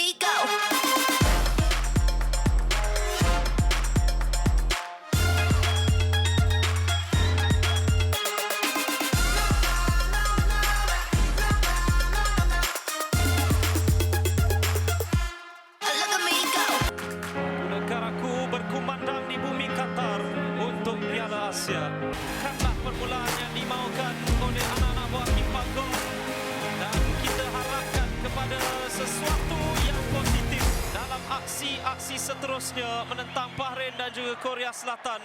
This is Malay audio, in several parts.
me go. Look at me go. Negaraku berkumandang di bumi Qatar untuk Piala Asia. Bukanlah permulaan yang dimaukan oleh anak-anak buah Kim Panggon. Dan kita harapkan kepada sesuatu yang positif dalam aksi-aksi seterusnya menentang Bahrain dan juga Korea Selatan.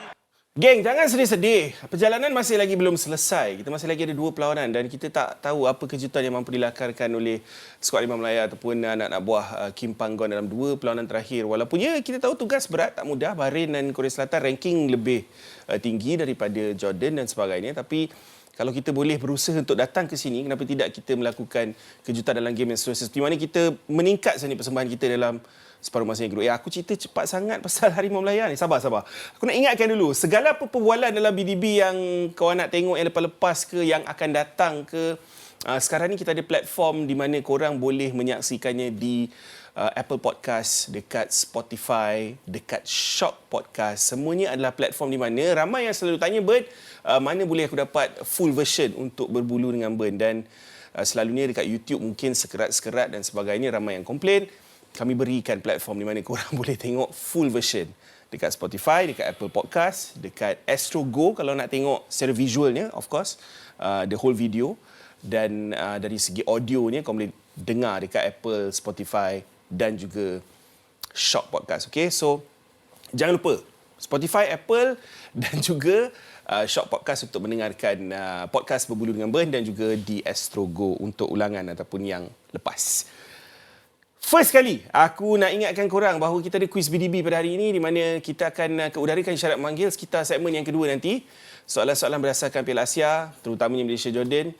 Geng, jangan sedih-sedih. Perjalanan masih lagi belum selesai. Kita masih lagi ada 2 perlawanan dan kita tak tahu apa kejutan yang mampu dilakarkan oleh skuad Imam Melaya ataupun anak-anak buah Kim Panggon dalam 2 perlawanan terakhir. Walaupun kita tahu tugas berat, tak mudah. Bahrain dan Korea Selatan ranking lebih tinggi daripada Jordan dan sebagainya. Tapi kalau kita boleh berusaha untuk datang ke sini, kenapa tidak kita melakukan kejutan dalam game yang seterusnya? Seperti mana kita meningkat sebenarnya persembahan kita dalam separuh masa yang kedua. Aku cerita cepat sangat pasal Harimau Melaya ni. Sabar. Aku nak ingatkan dulu, segala perbualan dalam BDB yang kau nak tengok yang lepas-lepas ke, yang akan datang ke, sekarang ni kita ada platform di mana korang boleh menyaksikannya di Apple Podcast, dekat Spotify, dekat Shock Podcast. Semuanya adalah platform di mana ramai yang selalu tanya, Bert, mana boleh aku dapat full version untuk berbulu dengan Bern. Dan selalunya dekat YouTube mungkin sekerat-sekerat dan sebagainya, ramai yang komplain. Kami berikan platform di mana korang boleh tengok full version dekat Spotify, dekat Apple Podcast, dekat Astro Go kalau nak tengok secara visualnya, of course, the whole video. Dan dari segi audionya, kau boleh dengar dekat Apple, Spotify dan juga Shock Podcast. Okay, so jangan lupa Spotify, Apple dan juga Shock Podcast untuk mendengarkan podcast Berbulu dengan Bern dan juga di Astro Go untuk ulangan ataupun yang lepas. First kali, aku nak ingatkan korang bahawa kita ada kuis BDB pada hari ini di mana kita akan keudarakan isyarat memanggil sekitar segmen yang kedua nanti. Soalan-soalan berdasarkan Piala Asia, terutamanya Malaysia-Jordan.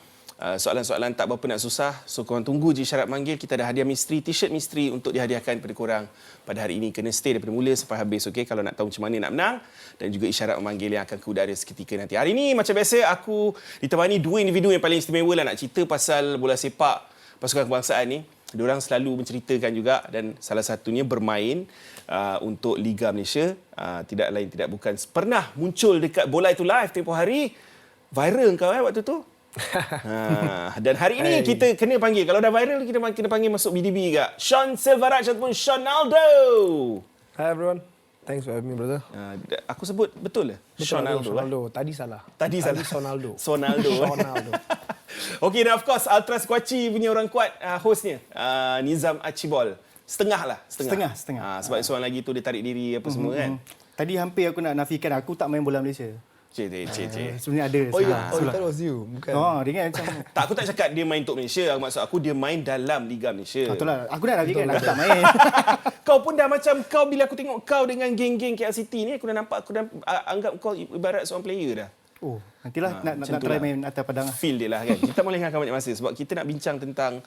Soalan-soalan tak berapa nak susah. So, korang tunggu je isyarat memanggil. Kita ada hadiah misteri, t-shirt misteri untuk dihadiahkan kepada korang pada hari ini. Kena stay daripada mula sampai habis, okay? Kalau nak tahu macam mana nak menang. Dan juga isyarat memanggil yang akan keudara seketika nanti. Hari ini, macam biasa, aku ditemani 2 individu yang paling istimewa lah nak cerita pasal bola sepak pasukan kebangsaan ni. Diorang selalu menceritakan juga dan salah satunya bermain untuk Liga Malaysia. Tidak lain tidak bukan pernah muncul dekat Bola Itu Live tempoh hari. Viral kau waktu tu. Dan hari ini kita kena panggil. Kalau dah viral, kita kena panggil masuk BDB juga. Sean Silvaraj ataupun Seanaldo. Hi everyone. Thanks for having me, brother. Aku sebut betul lah? Seanaldo. Tadi salah. Sonaldo. Okey, dan of course Ultra Squatchy punya orang kuat hostnya Nizam Archibald. Setengah. Sebab seorang lagi tu dia tarik diri apa semua kan. Tadi hampir aku nak nafikan aku tak main bola Malaysia. Cik. Sebenarnya ada. That was you. Bukan. Dia kan macam Tak, aku tak cakap dia main untuk Malaysia. Maksud aku dia main dalam Liga Malaysia. itulah. Aku nak nafikan aku tak main. Kau pun dah macam kau bila aku tengok kau dengan geng-geng KL City ni, aku dah anggap kau ibarat seorang player dah. Nantilah nak try main atas padang. Feel dia lah kan. Kita boleh melengahkan banyak masa sebab kita nak bincang tentang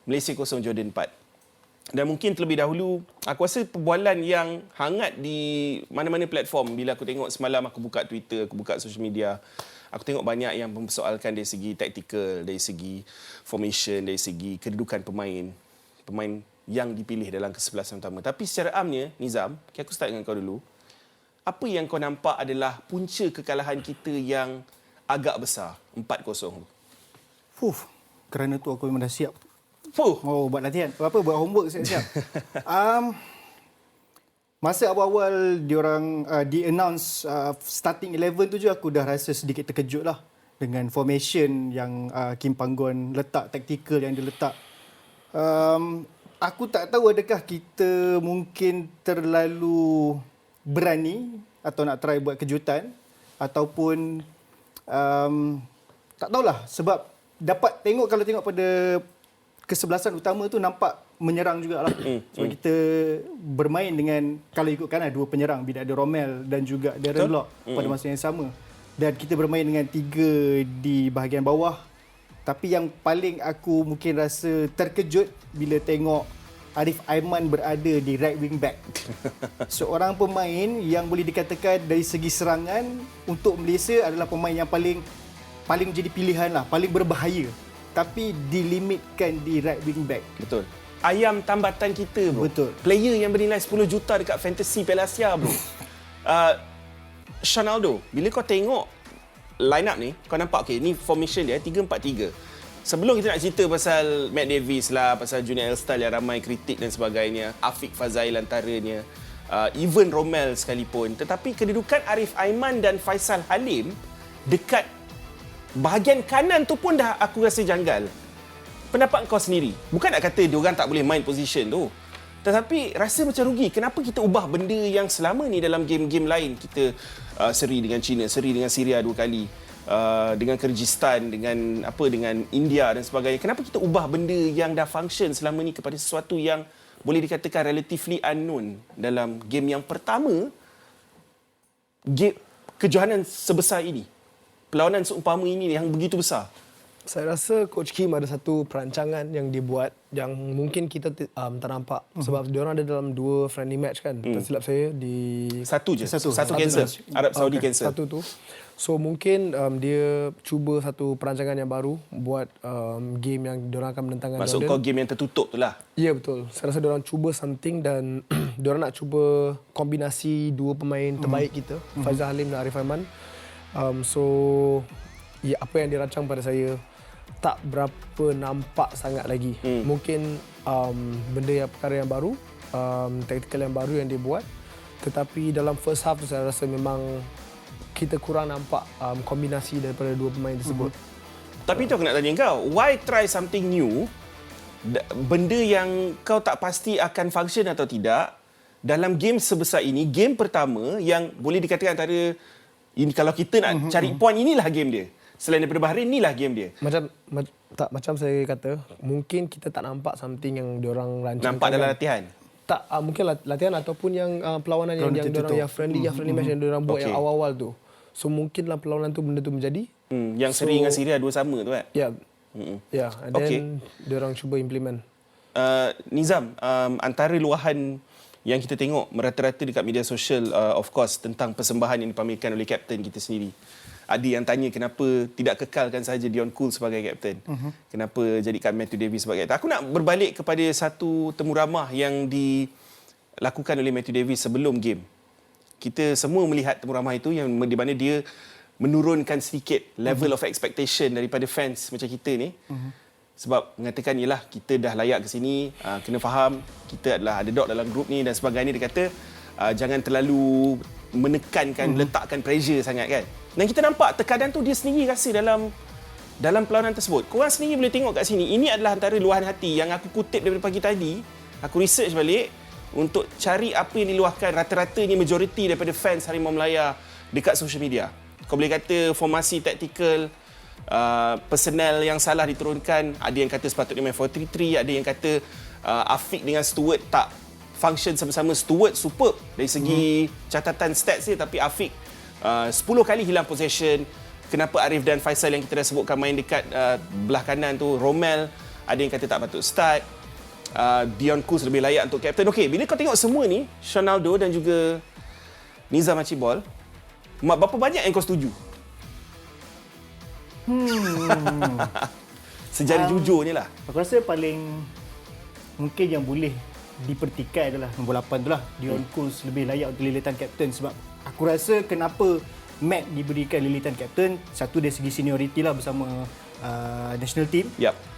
Malaysia 0 Jordan 4. Dan mungkin terlebih dahulu, aku rasa perbualan yang hangat di mana-mana platform. Bila aku tengok semalam, aku buka Twitter, aku buka social media, aku tengok banyak yang mempersoalkan dari segi taktikal, dari segi formation, dari segi kedudukan pemain yang dipilih dalam kesebelasan utama. Tapi secara amnya, Nizam, aku start dengan kau dulu. Apa yang kau nampak adalah punca kekalahan kita yang agak besar, 4-0? Kerana tu aku memang dah siap. Buat latihan. Buat homework siap-siap. Masa awal-awal diorang di-announce starting 11 tu je aku dah rasa sedikit terkejut lah. Dengan formation yang Kim Panggon letak, taktikal yang dia letak. Aku tak tahu adakah kita mungkin terlalu berani atau nak try buat kejutan ataupun tak tahulah sebab dapat tengok kalau tengok pada kesebelasan utama tu nampak menyerang jugalah. Sebab kita bermain dengan kalau ikutkan 2 penyerang bila ada Romel dan juga Darren Lock pada masa yang sama. Dan kita bermain dengan 3 di bahagian bawah. Tapi yang paling aku mungkin rasa terkejut bila tengok Arif Aiman berada di right wing back. Seorang pemain yang boleh dikatakan dari segi serangan untuk Malaysia adalah pemain yang paling jadi pilihan lah, paling berbahaya. Tapi dilimitkan di right wing back. Betul. ayam tambatan kita bro. Betul. Player yang bernilai 10 juta dekat Fantasy Piala Asia bro. Ronaldo, bila kau tengok line up ni, kau nampak okay, ni formation dia 3-4-3. Sebelum kita nak cerita pasal Matt Davis lah, pasal Junior Elstal yang ramai kritik dan sebagainya, Afiq Fazail antaranya, even Romel sekalipun. Tetapi kedudukan Arif Aiman dan Faisal Halim dekat bahagian kanan tu pun dah aku rasa janggal. Pendapat kau sendiri. Bukan nak kata diorang tak boleh main position tu. Tetapi rasa macam rugi. Kenapa kita ubah benda yang selama ni dalam game-game lain? Kita seri dengan China, seri dengan Syria 2 kali. Dengan Kyrgyzstan, dengan India dan sebagainya. Kenapa kita ubah benda yang dah function selama ni kepada sesuatu yang boleh dikatakan relatively unknown dalam game yang pertama, kejohanan sebesar ini, perlawanan seumpama ini yang begitu besar? Saya rasa Coach Kim ada satu perancangan yang dia buat yang mungkin kita tak nampak. Sebab diorang ada dalam 2 friendly match kan. Tak silap saya di... Satu cancel. Arab Saudi cancel. Satu tu. So mungkin dia cuba satu perancangan yang baru buat game yang diorang akan menentangkan Maksud Jordan. kau game yang tertutup tu lah? Ya, betul. Saya rasa diorang cuba something dan diorang nak cuba kombinasi 2 pemain terbaik kita, Faizal Halim dan Arif Aiman. So ya, apa yang dirancang pada saya tak berapa nampak sangat lagi. Mungkin perkara yang baru, tactical yang baru yang dia buat. Tetapi dalam first half tu saya rasa memang kita kurang nampak kombinasi daripada 2 pemain tersebut. Tapi tu aku nak tanya kau, why try something new? Benda yang kau tak pasti akan function atau tidak dalam game sebesar ini, game pertama yang boleh dikatakan antara ini, kalau kita nak cari point, inilah game dia. Selain daripada Bahrain, inilah game dia. Macam saya kata, mungkin kita tak nampak something yang diorang rancangkan. Nampak dalam latihan? Tak, mungkin latihan ataupun yang perlawanan yang diorang yang friendly match yang diorang buat yang awal-awal tu. So mungkin dalam perlawanan tu benda tu menjadi. Yang seri dengan Syria 2 sama tu kan? Ya. Ya, and then diorang cuba implement. Nizam, antara luahan yang kita tengok merata-rata dekat media sosial, of course, tentang persembahan yang dipamerkan oleh kapten kita sendiri. Ada yang tanya kenapa tidak kekalkan saja Dion Cole sebagai kapten. Kenapa jadikan Matthew Davis sebagai kapten. Aku nak berbalik kepada satu temu ramah yang dilakukan oleh Matthew Davis sebelum game. Kita semua melihat temu ramah itu yang di mana dia menurunkan sedikit level of expectation daripada fans macam kita ni. Sebab mengatakan, yelah, kita dah layak ke sini, kena faham kita adalah underdog dalam grup ni dan sebagainya. Dia kata jangan terlalu menekankan, letakkan pressure sangat kan. Dan kita nampak tekanan tu dia sendiri rasa dalam perlawanan tersebut. Korang sendiri boleh tengok kat sini. Ini adalah antara luahan hati yang aku kutip daripada pagi tadi. Aku research balik untuk cari apa yang diluahkan. Rata-ratanya majoriti daripada fans Harimau Melaya dekat social media. Kau boleh kata formasi taktikal, personnel yang salah diturunkan. Ada yang kata sepatutnya main 4-3-3. Ada yang kata Afiq dengan Stewart tak function sama-sama. Stewart superb dari segi catatan stats dia, tapi Afiq 10 kali hilang possession. Kenapa Arif dan Faisal yang kita dah sebutkan main dekat belah kanan tu? Romel, ada yang kata tak patut start. Dion Cole lebih layak untuk kapten. Okey, bila kau tengok semua ni, Ronaldo dan juga Nizam Archibald, berapa banyak yang kau setuju? Sejarah jujurnya lah. Aku rasa paling mungkin yang boleh dipertikai adalah nombor 8 tu lah. Dion Cole lebih layak untuk lilitan kapten. Sebab aku rasa kenapa Matt diberikan lilitan kapten, satu dari segi seniority lah bersama national team.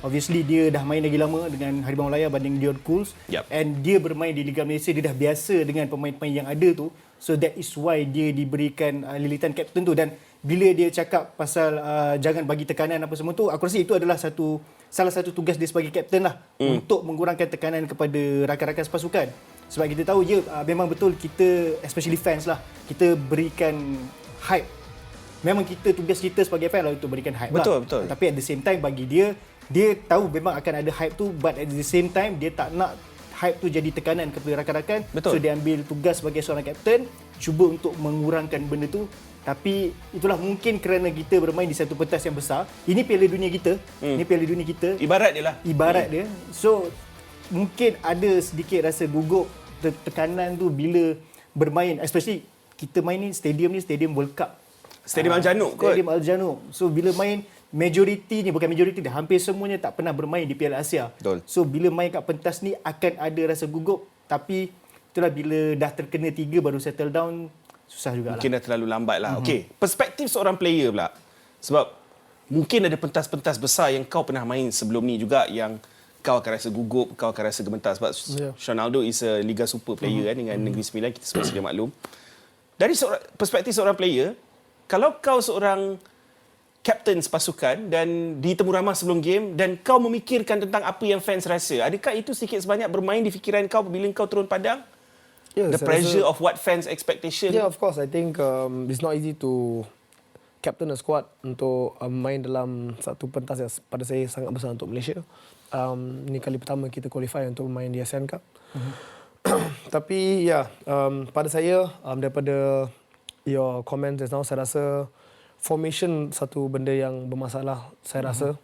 Obviously dia dah main lagi lama dengan Harimau Melaya banding Dion Cole. And dia bermain di Liga Malaysia, dia dah biasa dengan pemain-pemain yang ada tu. So that is why dia diberikan lilitan kapten tu. Dan bila dia cakap pasal jangan bagi tekanan apa semua tu, aku rasa itu adalah salah satu tugas dia sebagai kapten lah, untuk mengurangkan tekanan kepada rakan-rakan sepasukan. Sebab kita tahu memang betul kita, especially fans lah, kita berikan hype. Memang tugas kita sebagai fan lah untuk berikan hype lah. Betul. Tapi at the same time bagi dia tahu memang akan ada hype tu, but at the same time dia tak nak hype tu jadi tekanan kepada rakan-rakan. So dia ambil tugas sebagai seorang kapten, cuba untuk mengurangkan benda tu. Tapi itulah mungkin kerana kita bermain di satu pentas yang besar. Ini Piala Dunia kita. Ini Piala Dunia kita. Ibarat dia lah. Ibarat dia. So mungkin ada sedikit rasa gugup, tekanan tu bila bermain, especially kita main ni stadium World Cup. Stadium Al-Janoub kot. Stadium Al-Janoub. So bila main majoriti ni, bukan majoriti dah, hampir semuanya tak pernah bermain di Piala Asia. Betul. So bila main kat pentas ni akan ada rasa gugup, tapi itulah bila dah terkena 3 baru settle down, susah jugalah. Mungkin dah terlalu lambat lah. Okey, perspektif seorang player pula. Sebab mungkin ada pentas-pentas besar yang kau pernah main sebelum ni juga yang kau akan rasa gugup, kau akan rasa gemetar. Sebab Ronaldo is a Liga Super player kan, dengan Negeri Sembilan, kita semua sedia maklum. Dari perspektif seorang player, kalau kau seorang captain pasukan dan ditemu ramah sebelum game dan kau memikirkan tentang apa yang fans rasa, adakah itu sedikit sebanyak bermain di fikiran kau bila kau turun padang? The pressure of what fans expectation? Yeah, of course. I think it's not easy to captain a squad untuk main dalam satu pentas yang pada saya sangat besar untuk Malaysia. Ini kali pertama kita qualify untuk main di ASEAN Cup. Tapi pada saya daripada your comment just now, saya rasa formation satu benda yang bermasalah, saya rasa.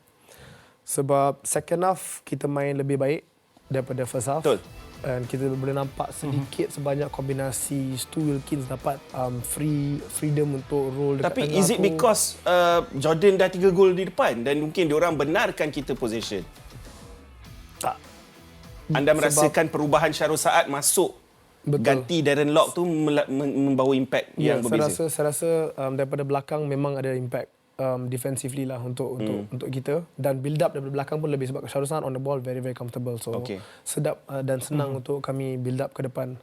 Sebab second half kita main lebih baik daripada first half. Betul. Dan kita boleh nampak sedikit sebanyak kombinasi Stu Wilkins dapat freedom untuk roll dekat Tapi tengah is it tu. because Jordan dah 3 gol di depan dan mungkin diorang benarkan kita possession? Tak. Anda merasakan perubahan Syarul Saad masuk ganti Darren Lock tu membawa impact yang berbeza? Saya rasa daripada belakang memang ada impact defensively lah untuk kita, dan build up daripada belakang pun lebih, sebab Syarul Saad on the ball very comfortable, so sedap dan senang untuk kami build up ke depan.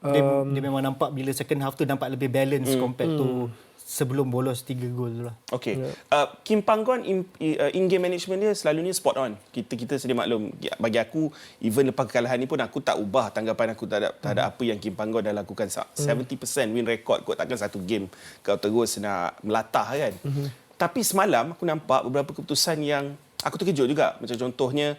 Dia memang nampak bila second half tu nampak lebih balance compared to sebelum bolos 3 gol tu lah. Okey. Kim Panggon in-game management dia selalunya spot on. Kita sedia maklum. Bagi aku, even lepas kekalahan ni pun aku tak ubah tanggapan aku terhadap apa yang Kim Panggon dah lakukan. 70% win record kot, takkan satu game kau terus nak melatah kan. Tapi semalam aku nampak beberapa keputusan yang aku terkejut juga. Macam contohnya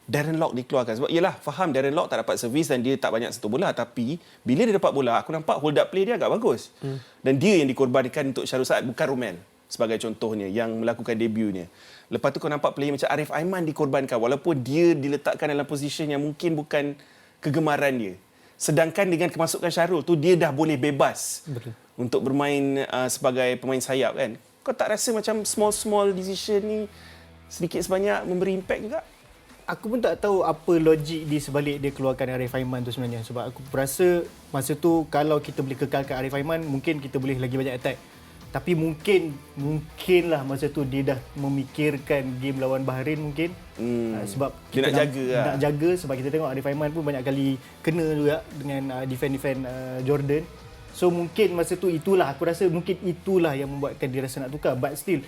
Darren Lock dikeluarkan. Sebab yelah, faham Darren Lock tak dapat servis dan dia tak banyak sentuh bola. Tapi bila dia dapat bola, aku nampak hold up play dia agak bagus. Dan dia yang dikorbankan untuk Syarul Saad, bukan Romel. Sebagai contohnya, yang melakukan debutnya. Lepas tu kau nampak player macam Arif Aiman dikorbankan. Walaupun dia diletakkan dalam position yang mungkin bukan kegemaran dia. Sedangkan dengan kemasukan Syarul tu, dia dah boleh bebas untuk bermain sebagai pemain sayap kan. Kau tak rasa macam small decision ni sedikit sebanyak memberi impact juga? Aku pun tak tahu apa logik di sebalik dia keluarkan Arif Aiman tu sebenarnya. Sebab aku rasa masa tu kalau kita boleh kekalkan Arif Aiman, mungkin kita boleh lagi banyak attack. Tapi mungkinlah masa tu dia dah memikirkan game lawan Bahrain mungkin. Sebab dia kita nak jaga sebab kita tengok Arif Aiman pun banyak kali kena juga dengan defend Jordan. So mungkin masa tu aku rasa mungkin itulah yang membuatkan dia rasa nak tukar. But still,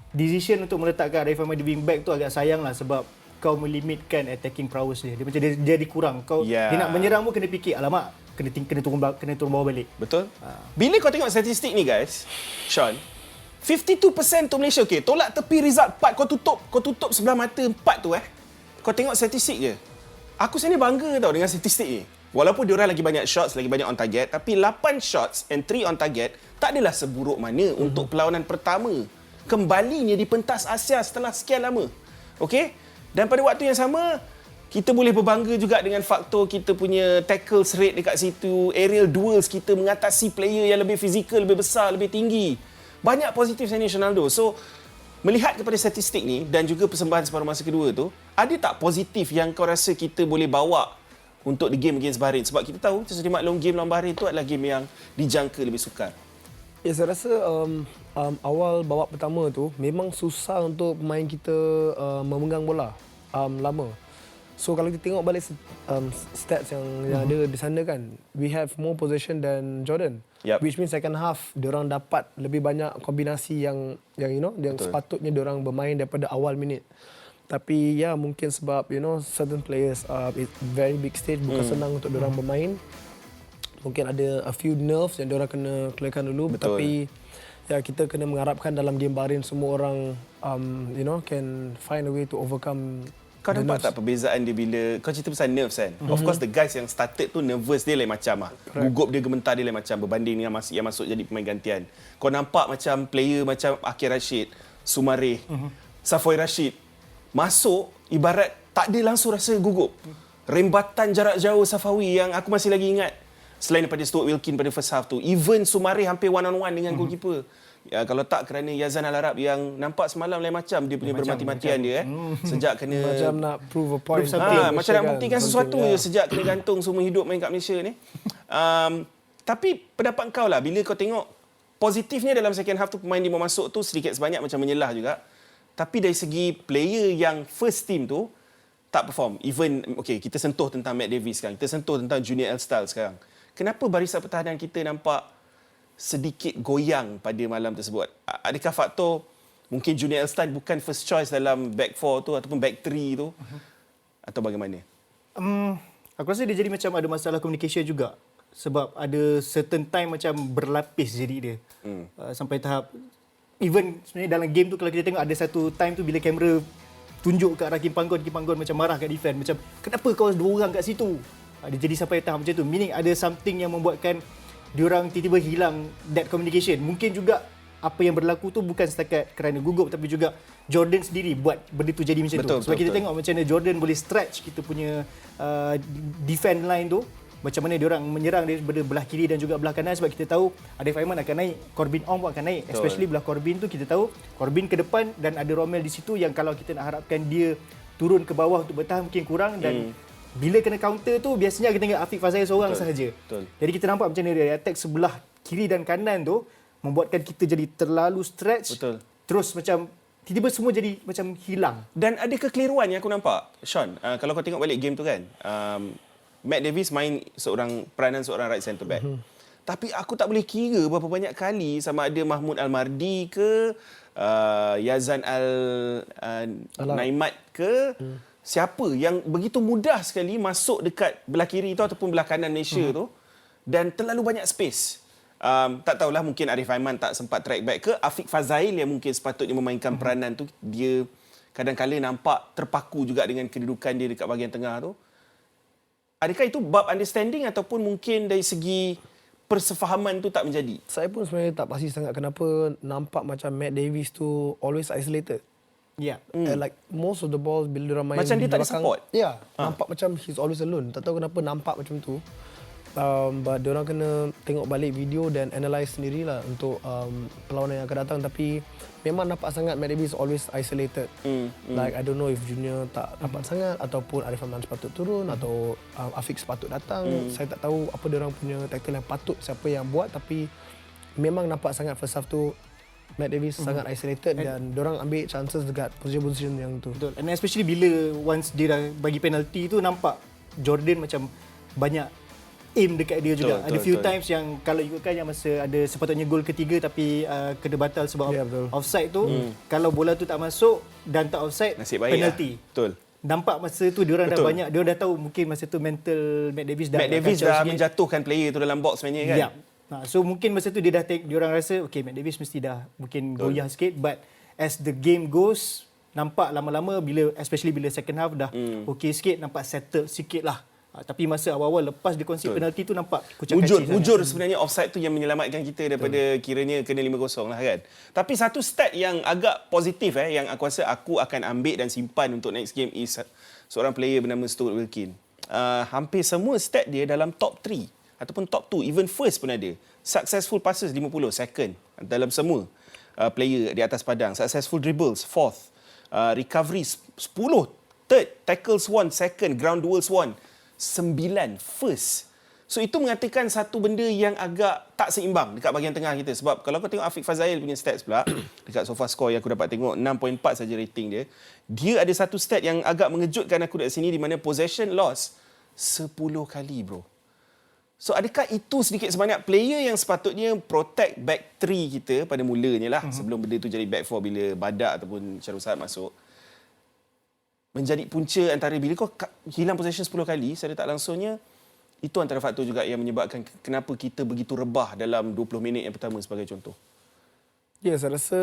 decision untuk meletakkan Arif Aiman di wing back tu agak sayang lah, sebab kau melimitkan attacking prowess dia. Dia macam dia dikurang. Dia nak menyerang pun kena fikir, alamak, kena turun bawah balik. Betul. Bila kau tengok statistik ni guys, Sean, 52% untuk Malaysia. Okey, tolak tepi result 4, kau tutup sebelah mata 4 tu Kau tengok statistik je. Aku sebenarnya bangga tau dengan statistik ni. Walaupun diorang lagi banyak shots, lagi banyak on target, tapi 8 shots and 3 on target tak adalah seburuk mana untuk perlawanan pertama kembalinya di pentas Asia setelah sekian lama. Okey? Dan pada waktu yang sama, kita boleh berbangga juga dengan faktor kita punya tackles rate dekat situ, aerial duels kita mengatasi player yang lebih fizikal, lebih besar, lebih tinggi. Banyak positif Sani Ronaldo. So, melihat kepada statistik ni dan juga persembahan separuh masa kedua tu, ada tak positif yang kau rasa kita boleh bawa untuk the game against Bahrain? Sebab kita tahu, sesuai maklum, game lawan Bahrain tu adalah game yang dijangka lebih sukar. Ya, saya rasa awal babak pertama tu memang susah untuk pemain kita memegang bola lama. So kalau kita tengok balik stats yang ada di sana kan, we have more possession than Jordan. Which means second half diorang dapat lebih banyak kombinasi yang sepatutnya diorang bermain daripada awal minit. Tapi ya, mungkin sebab certain players it's very big stage, bukan senang untuk diorang bermain. Mungkin ada a few nerves yang diorang kena clearkan dulu. Tapi ya, kita kena mengharapkan dalam game Bahrain semua orang can find a way to overcome. Kau nampak tak perbezaan dia bila kau cerita pasal nerves kan? Of course the guys yang started tu nervous dia lain macam gugup dia, gementar dia lain macam berbanding dengan yang masuk jadi pemain gantian. Kau nampak macam player macam Akir Rashid, Sumareh, Safoi Rashid masuk ibarat tak ada langsung rasa gugup. Rembatan jarak jauh Safawi yang aku masih lagi ingat. Selain daripada Stuart Wilkins pada first half tu, even Sumareh hampir one on one dengan goalkeeper. Ya, kalau tak kerana Yazan Al-Arab yang nampak semalam lain macam dia punya bermati-matian dia sejak kena Macam nak prove a point. macam nak buktikan sesuatu je sejak kena gantung seumur hidup main kat Malaysia ni. Tapi pendapat kau lah, bila kau tengok positifnya dalam second half tu, pemain dia mau masuk tu sedikit sebanyak macam menyelah juga. Tapi dari segi player yang first team tu tak perform. Even, okay, kita sentuh tentang Matt Davis sekarang. Kita sentuh tentang Junior L-Style sekarang. Kenapa barisan pertahanan kita nampak sedikit goyang pada malam tersebut? Adakah faktor mungkin Junior L-Style bukan first choice dalam back 4 tu ataupun back 3 tu? Atau bagaimana? Aku rasa dia jadi macam ada masalah communication juga. Sebab ada certain time macam berlapis jadi dia. Sampai tahap, even sebenarnya dalam game tu kalau kita tengok ada satu time tu bila kamera tunjuk ke arah Kim Panggon macam marah kat defend. Macam, kenapa kau dua orang kat situ? Dia jadi sampai tahap macam tu. Meaning ada something yang membuatkan diorang tiba-tiba hilang that communication. Mungkin juga apa yang berlaku tu bukan setakat kerana gugup, tapi juga Jordan sendiri buat benda tu jadi macam tu. Sebab kita tengok macam mana Jordan boleh stretch kita punya defend line tu. Macam mana diorang menyerang daripada belah kiri dan juga belah kanan, sebab kita tahu Arif Aiman akan naik, Corbin Ong pun akan naik. Especially belah Corbin tu kita tahu Corbin ke depan dan ada Romel di situ yang kalau kita nak harapkan dia turun ke bawah untuk bertahan mungkin kurang, dan bila kena counter tu biasanya kita tengok Afiq Fazal seorang sahaja. Jadi kita nampak macam mana dia attack sebelah kiri dan kanan tu membuatkan kita jadi terlalu stretch. Terus macam tiba-tiba semua jadi macam hilang. Dan ada kekeliruan yang aku nampak, Sean. Kalau kau tengok balik game tu kan, Matt Davis main peranan seorang right centre back. Tapi aku tak boleh kira berapa banyak kali sama ada Mahmud Al-Mardi ke, Yazan Al-Naimat ke, siapa yang begitu mudah sekali masuk dekat belah kiri tu ataupun belah kanan Malaysia tu, dan terlalu banyak space. Tak tahulah, mungkin Arif Aiman tak sempat track back ke, Afiq Fazail yang mungkin sepatutnya memainkan peranan tu, dia kadang-kadang nampak terpaku juga dengan kedudukan dia dekat bahagian tengah tu. Adakah itu bab understanding ataupun mungkin dari segi persefahaman tu tak menjadi? Saya pun sebenarnya tak pasti sangat kenapa nampak macam Matt Davis tu always isolated. Yeah. Like most of the balls bila diorang main macam dia tak ada belakang, support. nampak macam he's always alone. Tak tahu kenapa nampak macam tu. But diorang kena tengok balik video dan analyse sendirilah untuk perlawanan yang akan datang. Tapi memang nampak sangat Matt Davis always isolated. Like I don't know if Junior tak dapat sangat ataupun Arif Aiman sepatut turun atau Afiq sepatut datang. Saya tak tahu apa diorang punya tactical yang patut siapa yang buat, tapi memang nampak sangat first half tu Matt Davis sangat isolated dan diorang ambil chances dekat position-position yang tu. Betul. And especially bila once dia dah bagi penalty tu, nampak Jordan macam banyak aim dekat dia juga. Ada few times yang kalau ikutkan yang masa ada sepatutnya gol ketiga tapi kena batal sebab offside tu, kalau bola tu tak masuk dan tak offside, penalty. Betul. Nampak masa tu diorang dah banyak, diorang dah tahu mungkin masa tu mental Matt Davis dah menjatuhkan player tu dalam box sebenarnya kan. So mungkin masa tu diorang rasa okay, Matt Davis mesti dah mungkin goyah sikit, but as the game goes, nampak lama-lama especially bila second half dah okay sikit, nampak settle sikit lah. Tapi masa awal-awal lepas dia concede penalty tu nampak kucak-kacir. Mujur sebenarnya offside tu yang menyelamatkan kita daripada kiranya kena 5-0 lah kan. Tapi satu stat yang agak positif yang aku rasa aku akan ambil dan simpan untuk next game is seorang player bernama Stuart Wilkin. Hampir semua stat dia dalam top 3 ataupun top 2, even first pun ada. Successful passes 50, second dalam semua player di atas padang. Successful dribbles 4th, recovery 10, third, tackles 1, second, ground duels 1, 9 first. So itu mengatakan satu benda yang agak tak seimbang dekat bahagian tengah kita. Sebab kalau kau tengok Afiq Fazail punya stats pula dekat SofaScore yang aku dapat tengok, 6.4 saja rating dia. Dia ada satu stat yang agak mengejutkan aku dekat sini, di mana possession loss 10 kali bro. So adakah itu sedikit sebanyak player yang sepatutnya protect back 3 kita pada mulanya lah, sebelum benda tu jadi back 4 bila Badak ataupun Syarul Saad masuk, menjadi punca antara bila kau hilang possession 10 kali secara tak langsungnya, itu antara faktor juga yang menyebabkan kenapa kita begitu rebah dalam 20 minit yang pertama sebagai contoh. Ya, saya rasa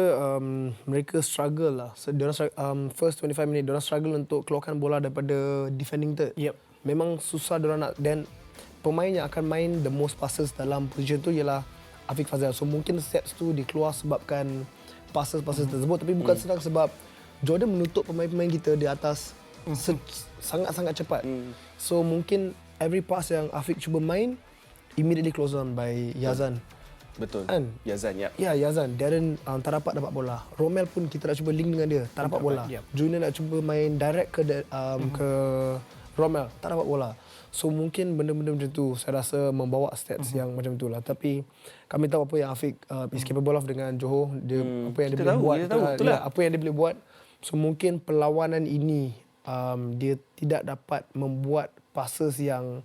mereka struggle lah. So, first 25 minit diorang struggle untuk keluarkan bola daripada defending third. Memang susah diorang nak, dan pemain yang akan main the most passes dalam position tu ialah Afiq Fazal. So mungkin sets tu dikeluar sebabkan passes-passes tersebut, tapi bukan senang sebab Jordan menutup pemain-pemain kita di atas sangat-sangat cepat. So mungkin every pass yang Afiq cuba main immediately close on by Yazan. Betul. Kan? Yazan, ya. Ya, Yazan. Darren tak dapat bola. Romel pun kita nak cuba link dengan dia, tak dapat bola. Yep. Junior nak cuba main direct ke Romel, tak dapat bola. So mungkin benda-benda macam tu saya rasa membawa stats yang macam tu lah. Tapi kami tahu apa yang Afiq is capable of dengan Johor. Dia apa yang dia boleh buat. kita tahu, betul lah. Apa yang dia boleh buat. So mungkin perlawanan ini dia tidak dapat membuat passes yang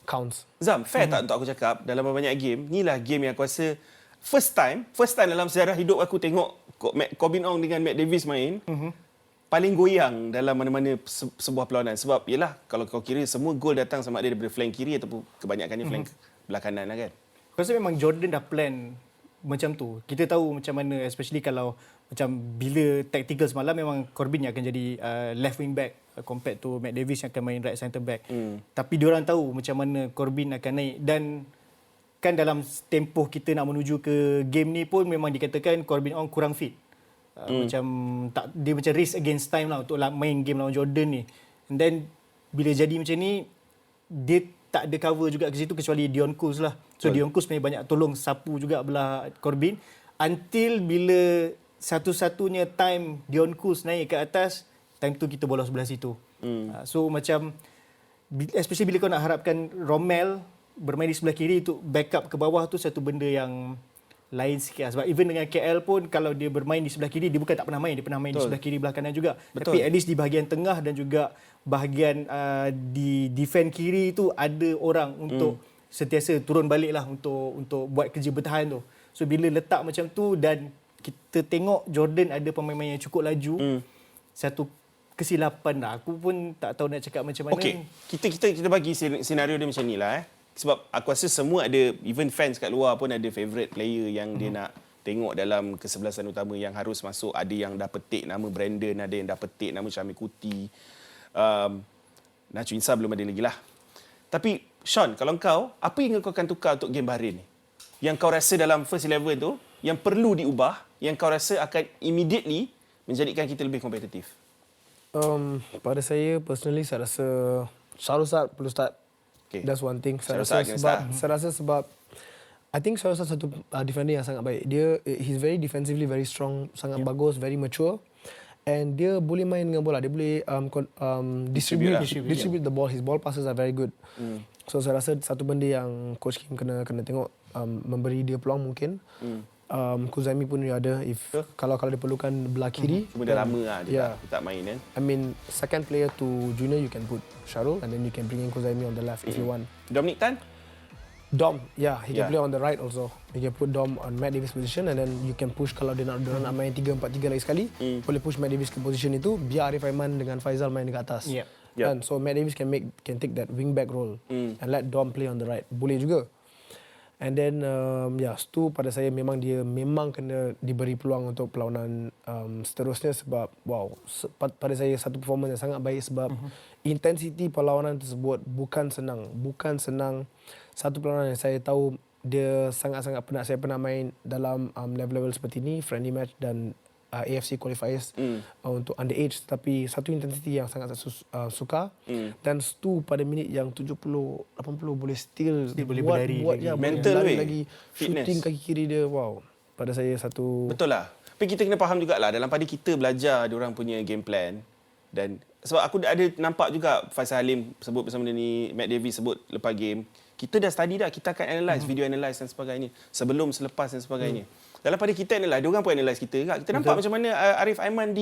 counts. Zam, fair tak untuk aku cakap dalam banyak game, inilah game yang aku rasa first time dalam sejarah hidup aku tengok Corbin Ong dengan Matt Davis main, paling goyang dalam mana-mana sebuah perlawanan. Sebab yelah, kalau kau kira semua gol datang sama ada daripada flank kiri ataupun kebanyakannya flank belah kanan lah kan. Aku rasa memang Jordan dah plan macam tu. Kita tahu macam mana, especially kalau macam bila tactical semalam, memang Corbin yang akan jadi left wing back compared to Matt Davis yang akan main right centre back. Tapi diorang tahu macam mana Corbin akan naik. Dan kan dalam tempoh kita nak menuju ke game ni pun memang dikatakan Corbin Ong kurang fit. Macam tak, dia macam race against time lah untuk main game lawan Jordan ni. And then bila jadi macam ni, dia tak ada cover juga ke situ kecuali Dion Kuz lah. So Dion Kuz sebenarnya banyak tolong sapu juga belah Corbin. Until bila satu-satunya time Dion Kuz naik ke atas, time tu kita bola sebelah situ. So macam, especially bila kau nak harapkan Romel bermain di sebelah kiri untuk backup ke bawah tu, satu benda yang lain sikit lah. Sebab even dengan KL pun kalau dia bermain di sebelah kiri, dia bukan tak pernah main, dia pernah main di sebelah kiri belah kanan juga. Betul. Tapi at least di bahagian tengah dan juga bahagian di defend kiri tu ada orang untuk sentiasa turun balik lah untuk buat kerja bertahan tu. So bila letak macam tu dan kita tengok Jordan ada pemain-pemain yang cukup laju, satu kesilapan lah. Aku pun tak tahu nak cakap macam mana. Okey, kita bagi senario dia macam ni lah. Sebab aku rasa semua ada, even fans kat luar pun ada favourite player yang dia nak tengok dalam kesebelasan utama yang harus masuk. Ada yang dah petik nama Brandon, ada yang dah petik nama Syamil Kuti. Nacho Insa belum ada lagi lah. Tapi Sean, kalau kau, apa yang kau akan tukar untuk game Bahrain ni? Yang kau rasa dalam first 11 tu, yang perlu diubah, yang kau rasa akan immediately menjadikan kita lebih kompetitif? Pada saya, personally, saya rasa Syarul perlu start. Okay. That's one thing. Saya rasa sebab I think Syarul satu defender yang sangat baik. He's very defensively very strong, sangat bagus, very mature. And dia boleh main dengan bola. Dia boleh distribute the ball. His ball passes are very good. So saya rasa satu benda yang Coach Kim kena tengok, memberi dia peluang mungkin. Kuzami pun dia ada kalau dia perlukan belah kiri. Cuma dah lama lah dia tak main kan. I mean, second player to Junior you can put Syarul and then you can bring in Kuzami on the left if you want. Dominic Tan? Dom, he can play on the right also. You can put Dom on Matt Davis position and then you can push kalau dia nak main 3-4-3 lagi sekali, boleh push Matt Davis ke position itu, biar Arif Aiman dengan Faizal main dekat atas. And so Matt Davis can take that wing back role and let Dom play on the right. Boleh juga. And then Stu pada saya memang kena diberi peluang untuk perlawanan seterusnya sebab pada saya satu performance yang sangat baik sebab intensity perlawanan tersebut bukan senang. Satu perlawanan yang saya tahu dia sangat-sangat penat. Saya pernah main dalam level-level seperti ini, friendly match dan AFC qualifiers untuk underage, tapi satu intensity yang sangat suka dan Stu pada minit yang 70-80 boleh still boleh buat mental lagi shooting kaki kiri dia. Pada saya satu betul lah. Tapi kita kena faham jugalah dalam pada kita belajar diorang punya game plan. Dan sebab aku ada nampak juga Faisal Halim sebut bersama ni, Matt Davis sebut lepas game, kita dah study dah, kita akan analyse, video analyse dan sebagainya, sebelum, selepas dan sebagainya. Dalam pada kita analyse, diorang pun analyse kita juga. Kita nampak macam mana Arif Aiman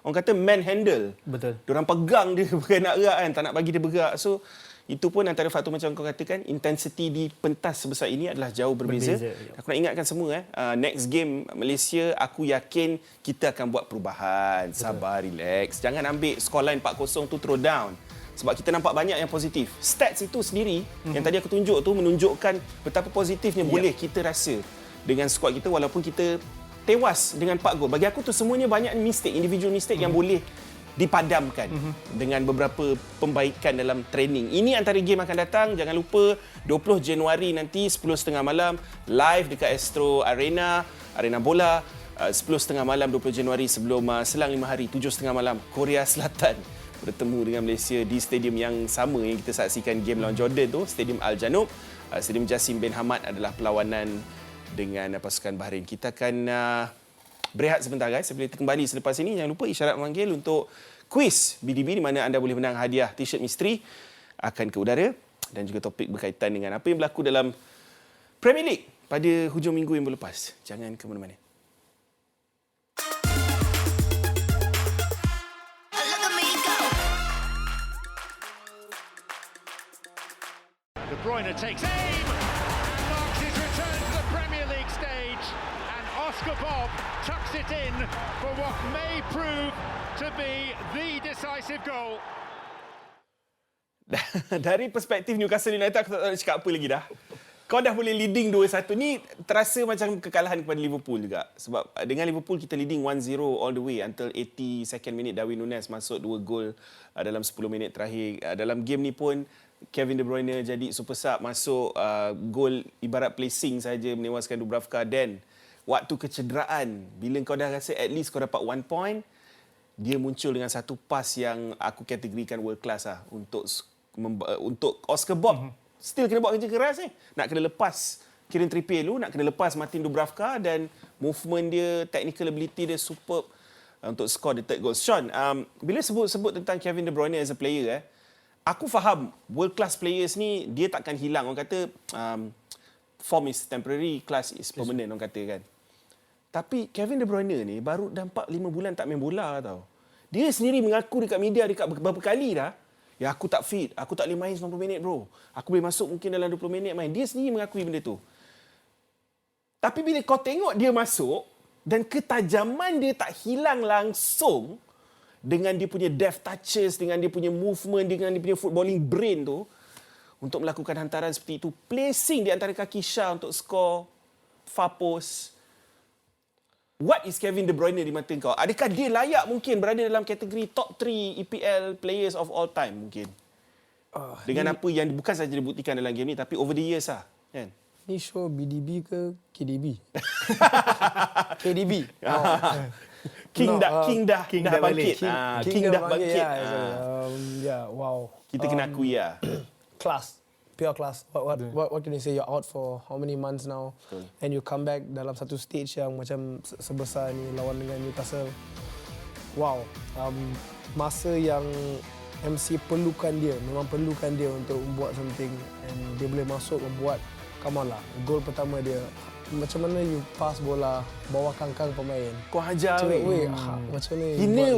orang kata manhandle. Betul. Diorang pegang dia bukan nak gerak kan, tak nak bagi dia bergerak. So itu pun antara faktor macam kau katakan, intensity di pentas sebesar ini adalah jauh berbeza. Aku nak ingatkan semua next game Malaysia, aku yakin kita akan buat perubahan. Sabar, relax. Jangan ambil scoreline 4-0 tu throw down. Sebab kita nampak banyak yang positif. Stats itu sendiri yang tadi aku tunjuk tu menunjukkan betapa positifnya boleh kita rasa dengan skuad kita walaupun kita tewas dengan 4 gol. Bagi aku tu semuanya banyak mistake, individual mistake yang boleh dipadamkan dengan beberapa pembaikan dalam training. Ini antara game akan datang. Jangan lupa 20 Januari nanti 10.30 malam live dekat Astro Arena Bola. 10.30 malam 20 Januari sebelum selang 5 hari 7.30 malam Korea Selatan bertemu dengan Malaysia di stadium yang sama yang kita saksikan game lawan Jordan tu, Stadium Al Janoub. Stadium Jassim bin Hamad adalah perlawanan dengan pasukan Bahrain. Kita akan berehat sebentar guys. Sebelum kita kembali selepas ini, jangan lupa isyarat memanggil untuk kuis BDB di mana anda boleh menang hadiah t-shirt misteri akan ke udara dan juga topik berkaitan dengan apa yang berlaku dalam Premier League pada hujung minggu yang berlepas. Jangan ke mana-mana. Look at me go. De Bruyne takes aim and marks his return to the Premier League stage. And Oscar Bob tucks it in for what may prove to be the decisive goal. Dari perspektif Newcastle United, aku tak tahu nak cakap apa lagi dah. Kau dah boleh leading 2-1 ni, terasa macam kekalahan kepada Liverpool juga. Sebab dengan Liverpool kita leading 1-0 all the way until 82nd minute. Darwin Núñez masuk 2 gol dalam 10 minit terakhir. Dalam game ni pun Kevin De Bruyne jadi super sub, masuk gol ibarat placing saja menewaskan Dubravka. Dan waktu kecederaan, bila kau dah rasa at least kau dapat 1 point, dia muncul dengan satu pass yang aku kategorikan world class lah untuk Oscar Bob. Still kena buat kerja keras ni. Nak kena lepas Kieran Trippier dulu, nak kena lepas Martin Dubravka, dan movement dia, technical ability dia superb untuk score the third goal. Sean, bila sebut tentang Kevin De Bruyne as a player, aku faham world class players ni dia takkan hilang. Orang kata form is temporary, class is permanent, orang kata kan. Tapi Kevin De Bruyne ni baru dah 4-5 bulan tak main bola tau. Dia sendiri mengaku dekat media dekat beberapa kali dah, ya aku tak fit, aku tak boleh main 90 minit bro. Aku boleh masuk mungkin dalam 20 minit main. Dia sendiri mengakui benda tu. Tapi bila kau tengok dia masuk dan ketajaman dia tak hilang langsung dengan dia punya deft touches, dengan dia punya movement, dengan dia punya footballing brain tu untuk melakukan hantaran seperti itu, placing di antara kaki Shah untuk skor far post. What is Kevin De Bruyne di mata kau? Adakah dia layak mungkin berada dalam kategori top 3 EPL players of all time mungkin? Dengan apa yang bukan saja dibuktikan dalam game ni tapi over the years lah, kan? Ni show BDB ke KDB? KDB. King dah bangkit. King dah bangkit. Wow. Kita kena akui lah. Class. Pure class. What can you say? You're out for how many months now? Betul. And you come back dalam satu stage yang macam sebesar ni lawan dengan Newcastle. Wow. Masa yang MC perlukan dia, memang perlukan dia untuk membuat something, and dia boleh masuk membuat, come on lah, gol pertama dia. Macam mana you pass bola bawah kangkang pemain. Kau hajar Weh, macam ni. Hina.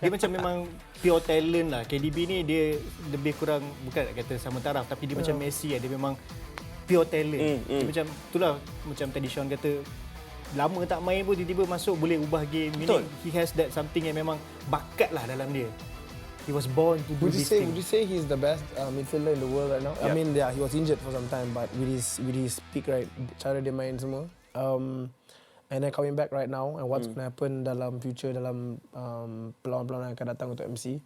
Dia macam memang pure talent lah. KDB ni dia lebih kurang, bukan nak kata sama taraf, tapi dia macam Messi lah. Dia memang pure talent. Dia macam, itulah macam tadi Sean kata, lama tak main pun tiba-tiba masuk boleh ubah game. Betul. He has that something yang memang bakat lah dalam dia. He was born to do this thing. Would you say he's the best midfielder in the world right now? Yeah. I mean, yeah, he was injured for some time, but with his peak, right, cara dia main semua. And then coming back right now, and what's going to happen dalam future, dalam pelawan-pelawan yang akan datang untuk MC.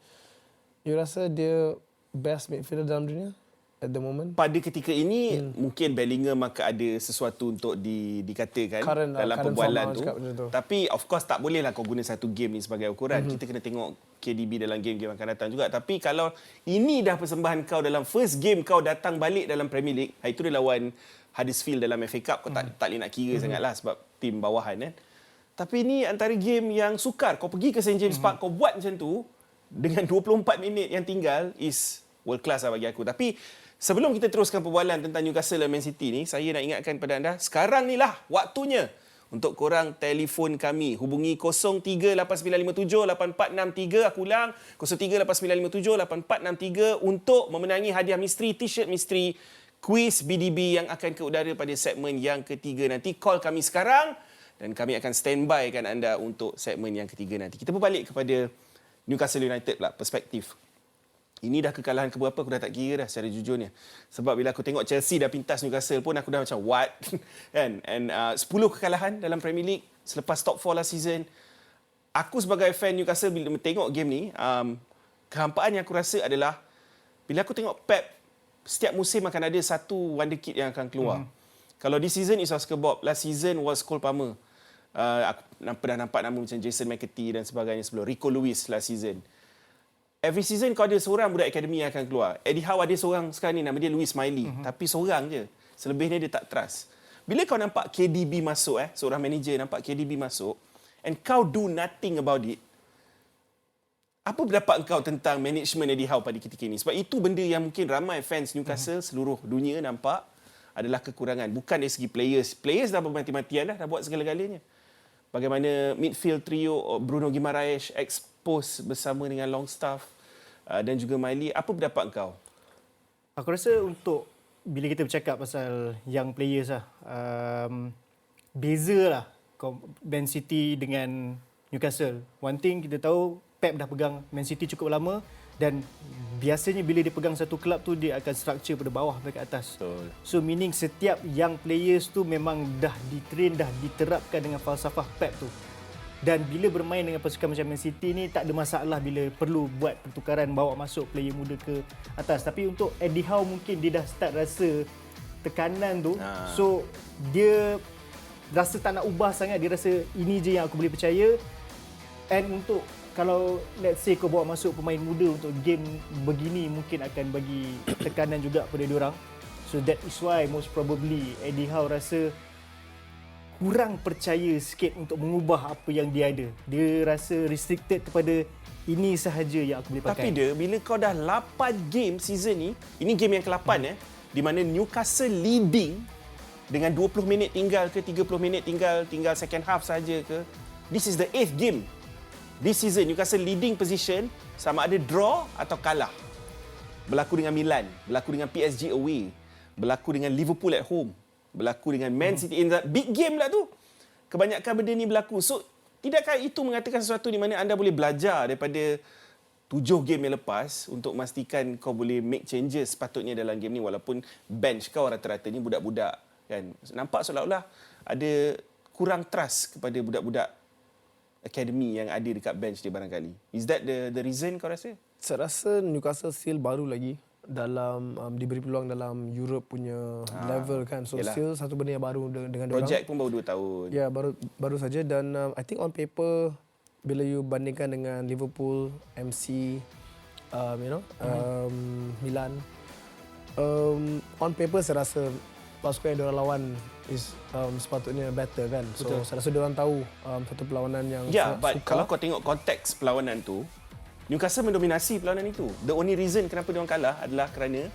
You rasa dia best midfielder dalam dunia at the moment? Pada ketika ini mungkin Bellingham maka ada sesuatu untuk dikatakan dalam current perbualan form tu. cakap macam tu. Tapi of course tak bolehlah kau guna satu game ni sebagai ukuran. Kita kena tengok KDB dalam game-game akan datang juga. Tapi kalau ini dah persembahan kau dalam first game kau datang balik dalam Premier League, itu dia lawan Huddersfield dalam FA Cup, kau tak boleh nak kira sangatlah sebab tim bawahan kan. Tapi ini antara game yang sukar. Kau pergi ke St James Park, kau buat macam tu dengan 24 minit yang tinggal is world class lah bagi aku. Tapi sebelum kita teruskan perbualan tentang Newcastle dan Man City ni, saya nak ingatkan kepada anda, sekarang ni lah waktunya untuk korang telefon kami. Hubungi 0389578463. Aku ulang, 0389578463 untuk memenangi hadiah misteri, t-shirt misteri, kuis BDB yang akan ke udara pada segmen yang ketiga nanti. Call kami sekarang dan kami akan standby kan anda untuk segmen yang ketiga nanti. Kita berbalik kepada Newcastle United pula, perspektif. Ini dah kekalahan keberapa aku dah tak kira dah secara jujurnya. Sebab bila aku tengok Chelsea dah pintas Newcastle pun aku dah macam what? Kan? And 10 kekalahan dalam Premier League selepas top 4 last season. Aku sebagai fan Newcastle bila tengok game ni, kehampaan yang aku rasa adalah bila aku tengok Pep, setiap musim akan ada satu wonderkid yang akan keluar. Kalau this season is Oscar Bob, last season was Cole Palmer. Aku pernah nampak nama macam Jason McAtee dan sebagainya sebelum. Rico Lewis last season. Every season kau ada seorang budak akademi yang akan keluar. Eddie Howe ada seorang sekarang ni nama dia Louis Smiley. Tapi seorang je. Selebihnya dia tak trust. Bila kau nampak KDB masuk, seorang manager nampak KDB masuk, and kau do nothing about it, apa pendapat kau tentang management Eddie Howe pada ketika ini? Sebab itu benda yang mungkin ramai fans Newcastle seluruh dunia nampak adalah kekurangan. Bukan dari segi players. Players dah bermati-matian dah buat segala-galanya. Bagaimana midfield trio Bruno Guimaraes expose bersama dengan Longstaff dan juga Miley. Apa pendapat kau? Aku rasa untuk bila kita bercakap pasal young players lah, beza lah Man City dengan Newcastle. One thing kita tahu, Pep dah pegang Man City cukup lama dan biasanya bila dia pegang satu kelab tu dia akan structure pada bawah sampai ke atas. So meaning setiap young players tu memang dah ditrain, dah diterapkan dengan falsafah Pep tu. Dan bila bermain dengan pasukan macam Man City ni tak ada masalah bila perlu buat pertukaran bawa masuk player muda ke atas. Tapi untuk Eddie Howe mungkin dia dah start rasa tekanan tu. So dia rasa tak nak ubah sangat, dia rasa ini je yang aku boleh percaya. And untuk kalau let's say kau bawa masuk pemain muda untuk game begini mungkin akan bagi tekanan juga pada diorang. So that is why most probably Eddie Howe rasa kurang percaya sikit untuk mengubah apa yang dia ada. Dia rasa restricted kepada ini sahaja yang aku boleh pakai. Tapi dia, bila kau dah 8 game season ni, ini game yang ke-8 di mana Newcastle leading dengan 20 minit tinggal ke 30 minit tinggal second half saja ke. This is the 8th game. This season Newcastle leading position sama ada draw atau kalah. Berlaku dengan Milan, berlaku dengan PSG away, berlaku dengan Liverpool at home, berlaku dengan Man City in the big game lah tu. Kebanyakan benda ni berlaku. So, tidakkah itu mengatakan sesuatu di mana anda boleh belajar daripada 7 game yang lepas untuk memastikan kau boleh make changes sepatutnya dalam game ni walaupun bench kau rata-rata ni budak-budak kan. Nampak seolah-olah ada kurang trust kepada budak-budak academy yang ada dekat bench dia barangkali. Is that the reason kau rasa? Saya rasa Newcastle still baru lagi dalam diberi peluang dalam Europe punya level kan. So yelah. still satu benda yang baru dengan diorang. Projek pun baru 2 tahun. Ya, baru saja dan I think on paper bila you bandingkan dengan Liverpool, MC, Milan, on paper saya rasa pasukan yang diorang lawan is sepatutnya better kan. So betul. Saya rasa diorang tahu satu perlawanan yang but kalau kau tengok konteks perlawanan tu, Newcastle mendominasi perlawanan itu. The only reason kenapa diorang kalah adalah kerana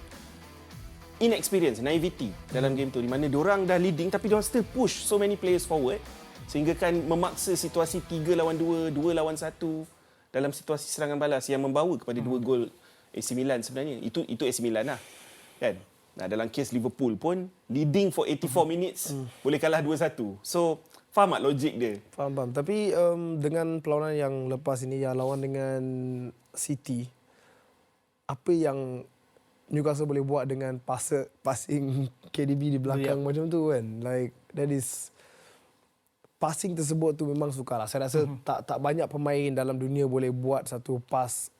inexperience, naivety dalam game tu di mana diorang dah leading tapi diorang still push so many players forward sehingga kan memaksa situasi 3 lawan 2, 2 lawan 1 dalam situasi serangan balas yang membawa kepada 2 gol AC Milan sebenarnya. Itu AC Milan lah. Kan? Nah, dalam kes Liverpool pun leading for 84 minutes boleh kalah 2-1. So faham tak logik dia? Faham. Tapi dengan perlawanan yang lepas ini yang lawan dengan City, apa yang Newcastle boleh buat dengan passing KDB di belakang macam tu kan? Like that is passing tersebut tu memang sukar lah. Saya rasa tak banyak pemain dalam dunia boleh buat satu pass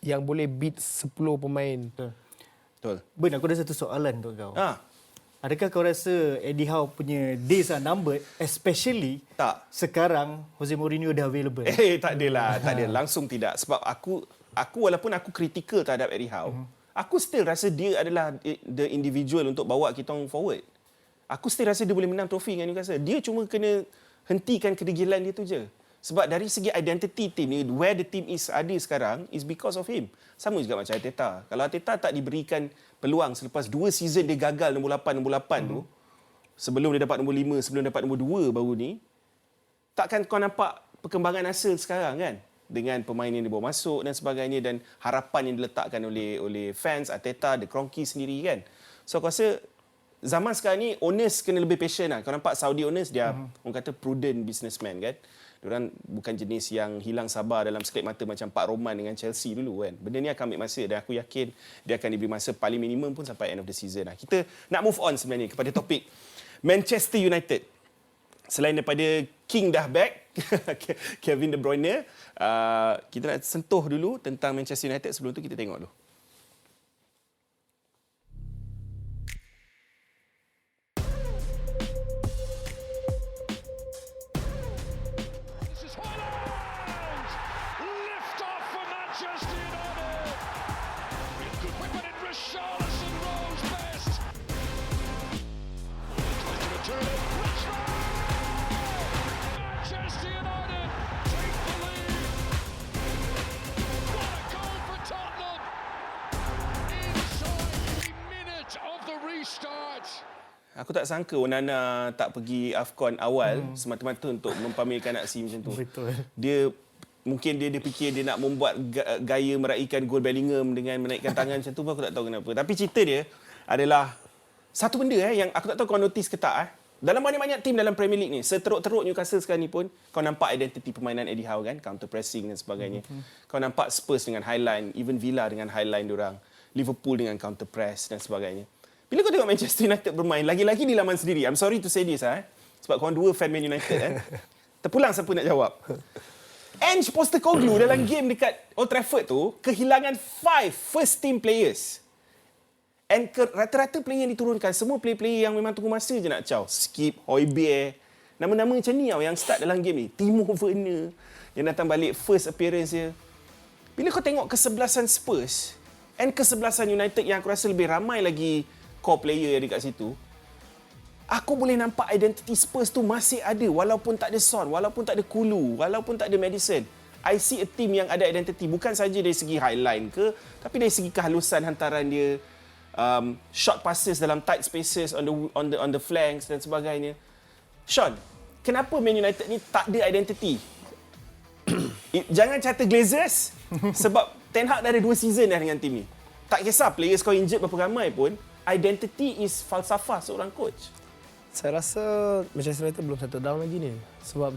yang boleh beat 10 pemain. Betul. Ben, aku ada satu soalan untuk kau. Adakah kau rasa Eddie Howe punya days are numbered, especially tak sekarang Jose Mourinho dah available? Tak adalah, tak ada. Langsung tidak. Sebab aku walaupun aku kritikal terhadap Eddie Howe, aku still rasa dia adalah the individual untuk bawa kita forward. Aku still rasa dia boleh menang trofi dengan Newcastle. Dia cuma kena hentikan kedegilan dia tu je. Sebab dari segi identity team ni, where the team is ada sekarang is because of him. Sama juga macam Arteta. Kalau Arteta tak diberikan peluang selepas 2 season dia gagal nombor 8 tu, sebelum dia dapat nombor 5, sebelum dapat nombor 2 baru ni, takkan kau nampak perkembangan hasil sekarang kan? Dengan pemain yang dibawa masuk dan sebagainya dan harapan yang diletakkan oleh fans, Arteta, The Kroenke sendiri kan. So aku rasa zaman sekarang ni owners kena lebih patient lah. Kau nampak Saudi owners dia orang kata prudent businessman kan. Diorang bukan jenis yang hilang sabar dalam sekelip mata macam Pak Roman dengan Chelsea dulu kan. Benda ni akan ambil masa dan aku yakin dia akan diberi masa paling minimum pun sampai end of the season lah. Kita nak move on sebenarnya kepada topik Manchester United. Selain daripada King dah back, Kevin De Bruyne, kita nak sentuh dulu tentang Manchester United. Sebelum tu kita tengok dulu. restart. Aku tak sangka Onana tak pergi AFCON awal semata-mata untuk mempamerkan aksi macam tu. Betul. Mungkin dia fikir dia nak membuat gaya meraihkan gol Bellingham dengan menaikkan tangan macam tu pun aku tak tahu kenapa. Tapi cerita dia adalah satu benda yang aku tak tahu kau notice ke tak. Dalam banyak-banyak tim dalam Premier League ni, seteruk-teruk Newcastle sekarang ni pun, kau nampak identiti permainan Eddie Howe kan, counter pressing dan sebagainya. Kau nampak Spurs dengan highline, even Villa dengan highline diorang, Liverpool dengan counter press dan sebagainya. Bila kau tengok Manchester United bermain, lagi-lagi di laman sendiri, I'm sorry to say this sebab korang dua fan Man United terpulang siapa nak jawab. Ange Postecoglou dalam game dekat Old Trafford tu kehilangan 5 first team players. And rata-rata player yang diturunkan, semua player-player yang memang tunggu masa je nak caw. Skip, Højbjerg, nama-nama macam ni yang start dalam game ni. Timo Werner yang datang balik first appearance dia. Bila kau tengok kesebelasan Spurs and kesebelasan United yang aku rasa lebih ramai lagi core player yang dekat situ, aku boleh nampak identiti Spurs tu masih ada walaupun tak ada Son, walaupun tak ada Kulu, walaupun tak ada Maddison. I see a team yang ada identiti bukan saja dari segi highline ke, tapi dari segi kehalusan hantaran dia, short passes dalam tight spaces on the flanks dan sebagainya. Sean, kenapa Man United ni tak ada identiti? Jangan kata Glazers sebab Ten Hag dah ada 2 season dah dengan tim ni. Tak kisah players kau injured berapa ramai pun, identity is falsafah seorang coach. Saya rasa Manchester United belum settle down lagi ni. Sebab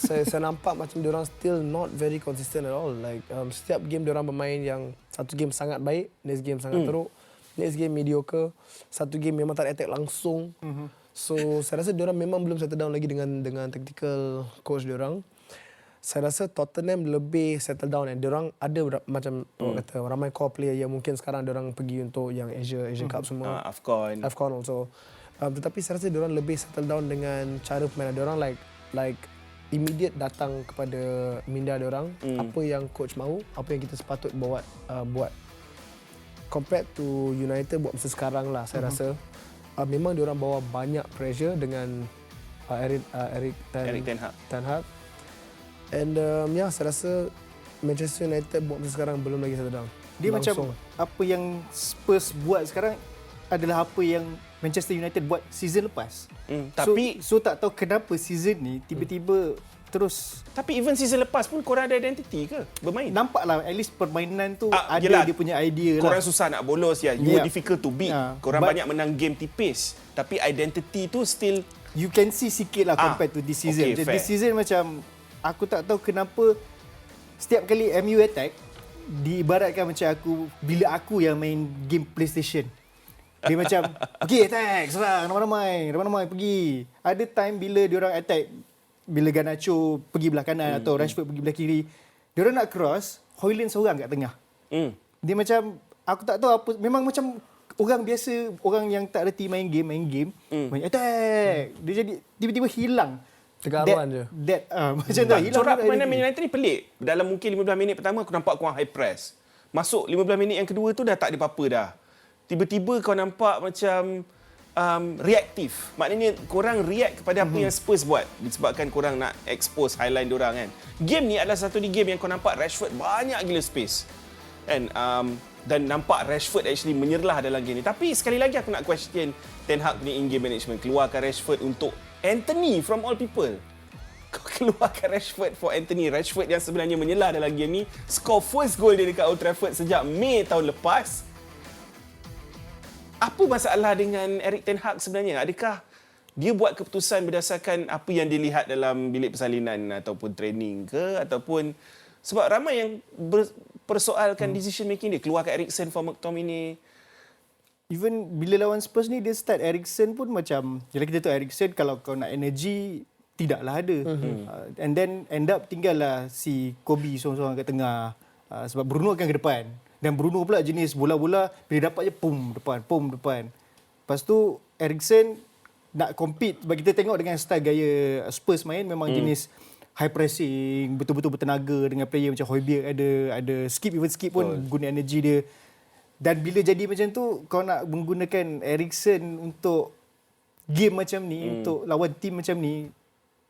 saya nampak macam diorang still not very consistent at all. Like setiap game diorang bermain yang satu game sangat baik, next game sangat teruk, next game mediocre, satu game memang tak ada attack langsung. So saya rasa diorang memang belum settle down lagi dengan tactical coach diorang. Saya rasa Tottenham lebih settle down and diorang ada macam orang kata ramai core player yang mungkin sekarang diorang pergi untuk yang Asia Cup semua. AFCON also. Tetapi saya rasa diorang lebih settle down dengan cara permainan diorang like immediate datang kepada minda diorang, apa yang coach mahu, apa yang kita sepatut buat. Compared to United buat masa sekarang lah saya rasa. Memang diorang bawa banyak pressure dengan Erik Ten Hag. And saya rasa Manchester United buat masa sekarang belum lagi settle down. Dia langsung. Macam apa yang Spurs buat sekarang adalah apa yang Manchester United buat season lepas. Tapi so tak tahu kenapa season ni tiba-tiba terus. Tapi even season lepas pun korang ada identiti ke bermain? Nampaklah at least permainan tu ada yelah, dia punya idea lah. Korang susah nak bolos ya. You are difficult to beat. Korang banyak menang game tipis. Tapi identity tu still you can see sikit lah compared to this season. Okay, this season macam aku tak tahu kenapa setiap kali MU attack diibaratkan macam bila aku yang main game PlayStation. Dia macam okey attack, serang ramai-ramai pergi. Ada time bila diorang attack, bila Garnacho pergi belah kanan atau Rashford pergi belah kiri, diorang nak cross, Højlund seorang kat tengah. Dia macam aku tak tahu apa, memang macam orang biasa, orang yang tak reti main game main attack. Dia jadi tiba-tiba hilang Tegaruan je. Macam tu hilang. Corak permainan Man United ni pelik. Dalam mungkin 15 minit pertama aku nampak korang high press. Masuk 15 minit yang kedua tu dah tak ada apa-apa dah. Tiba-tiba kau nampak macam reaktif. Maknanya korang react kepada apa yang Spurs buat disebabkan korang nak expose highline diorang kan. Game ni adalah satu di game yang kau nampak Rashford banyak gila space. Dan nampak Rashford actually menyerlah dalam game ni. Tapi sekali lagi aku nak question Ten Hag punya in-game management. Keluarkan Rashford untuk Anthony from all people. Kau keluarkan Rashford for Anthony. Rashford yang sebenarnya menyelah dalam game ni. Score first goal dia dekat Old Trafford sejak Mei tahun lepas. Apa masalah dengan Erik Ten Hag sebenarnya? Adakah dia buat keputusan berdasarkan apa yang dilihat dalam bilik persalinan ataupun training ke? Ataupun sebab ramai yang persoalkan decision making dia. Keluarkan Eriksen for McTominay. Even bila lawan Spurs ni dia start Eriksen pun macam bila kita tahu Eriksen kalau kau nak energy tidaklah ada. And then end up tinggallah si Kobe seorang-seorang kat tengah sebab Bruno akan ke depan. Dan Bruno pula jenis bola-bola bila dapat je pum depan. Lepas tu Eriksen nak compete sebab kita tengok dengan style gaya Spurs main memang jenis high pressing, betul-betul bertenaga dengan player macam Højbjerg ada skip pun guna energy dia. Dan bila jadi macam tu, kau nak menggunakan Eriksen untuk game macam ni, untuk lawan tim macam ni,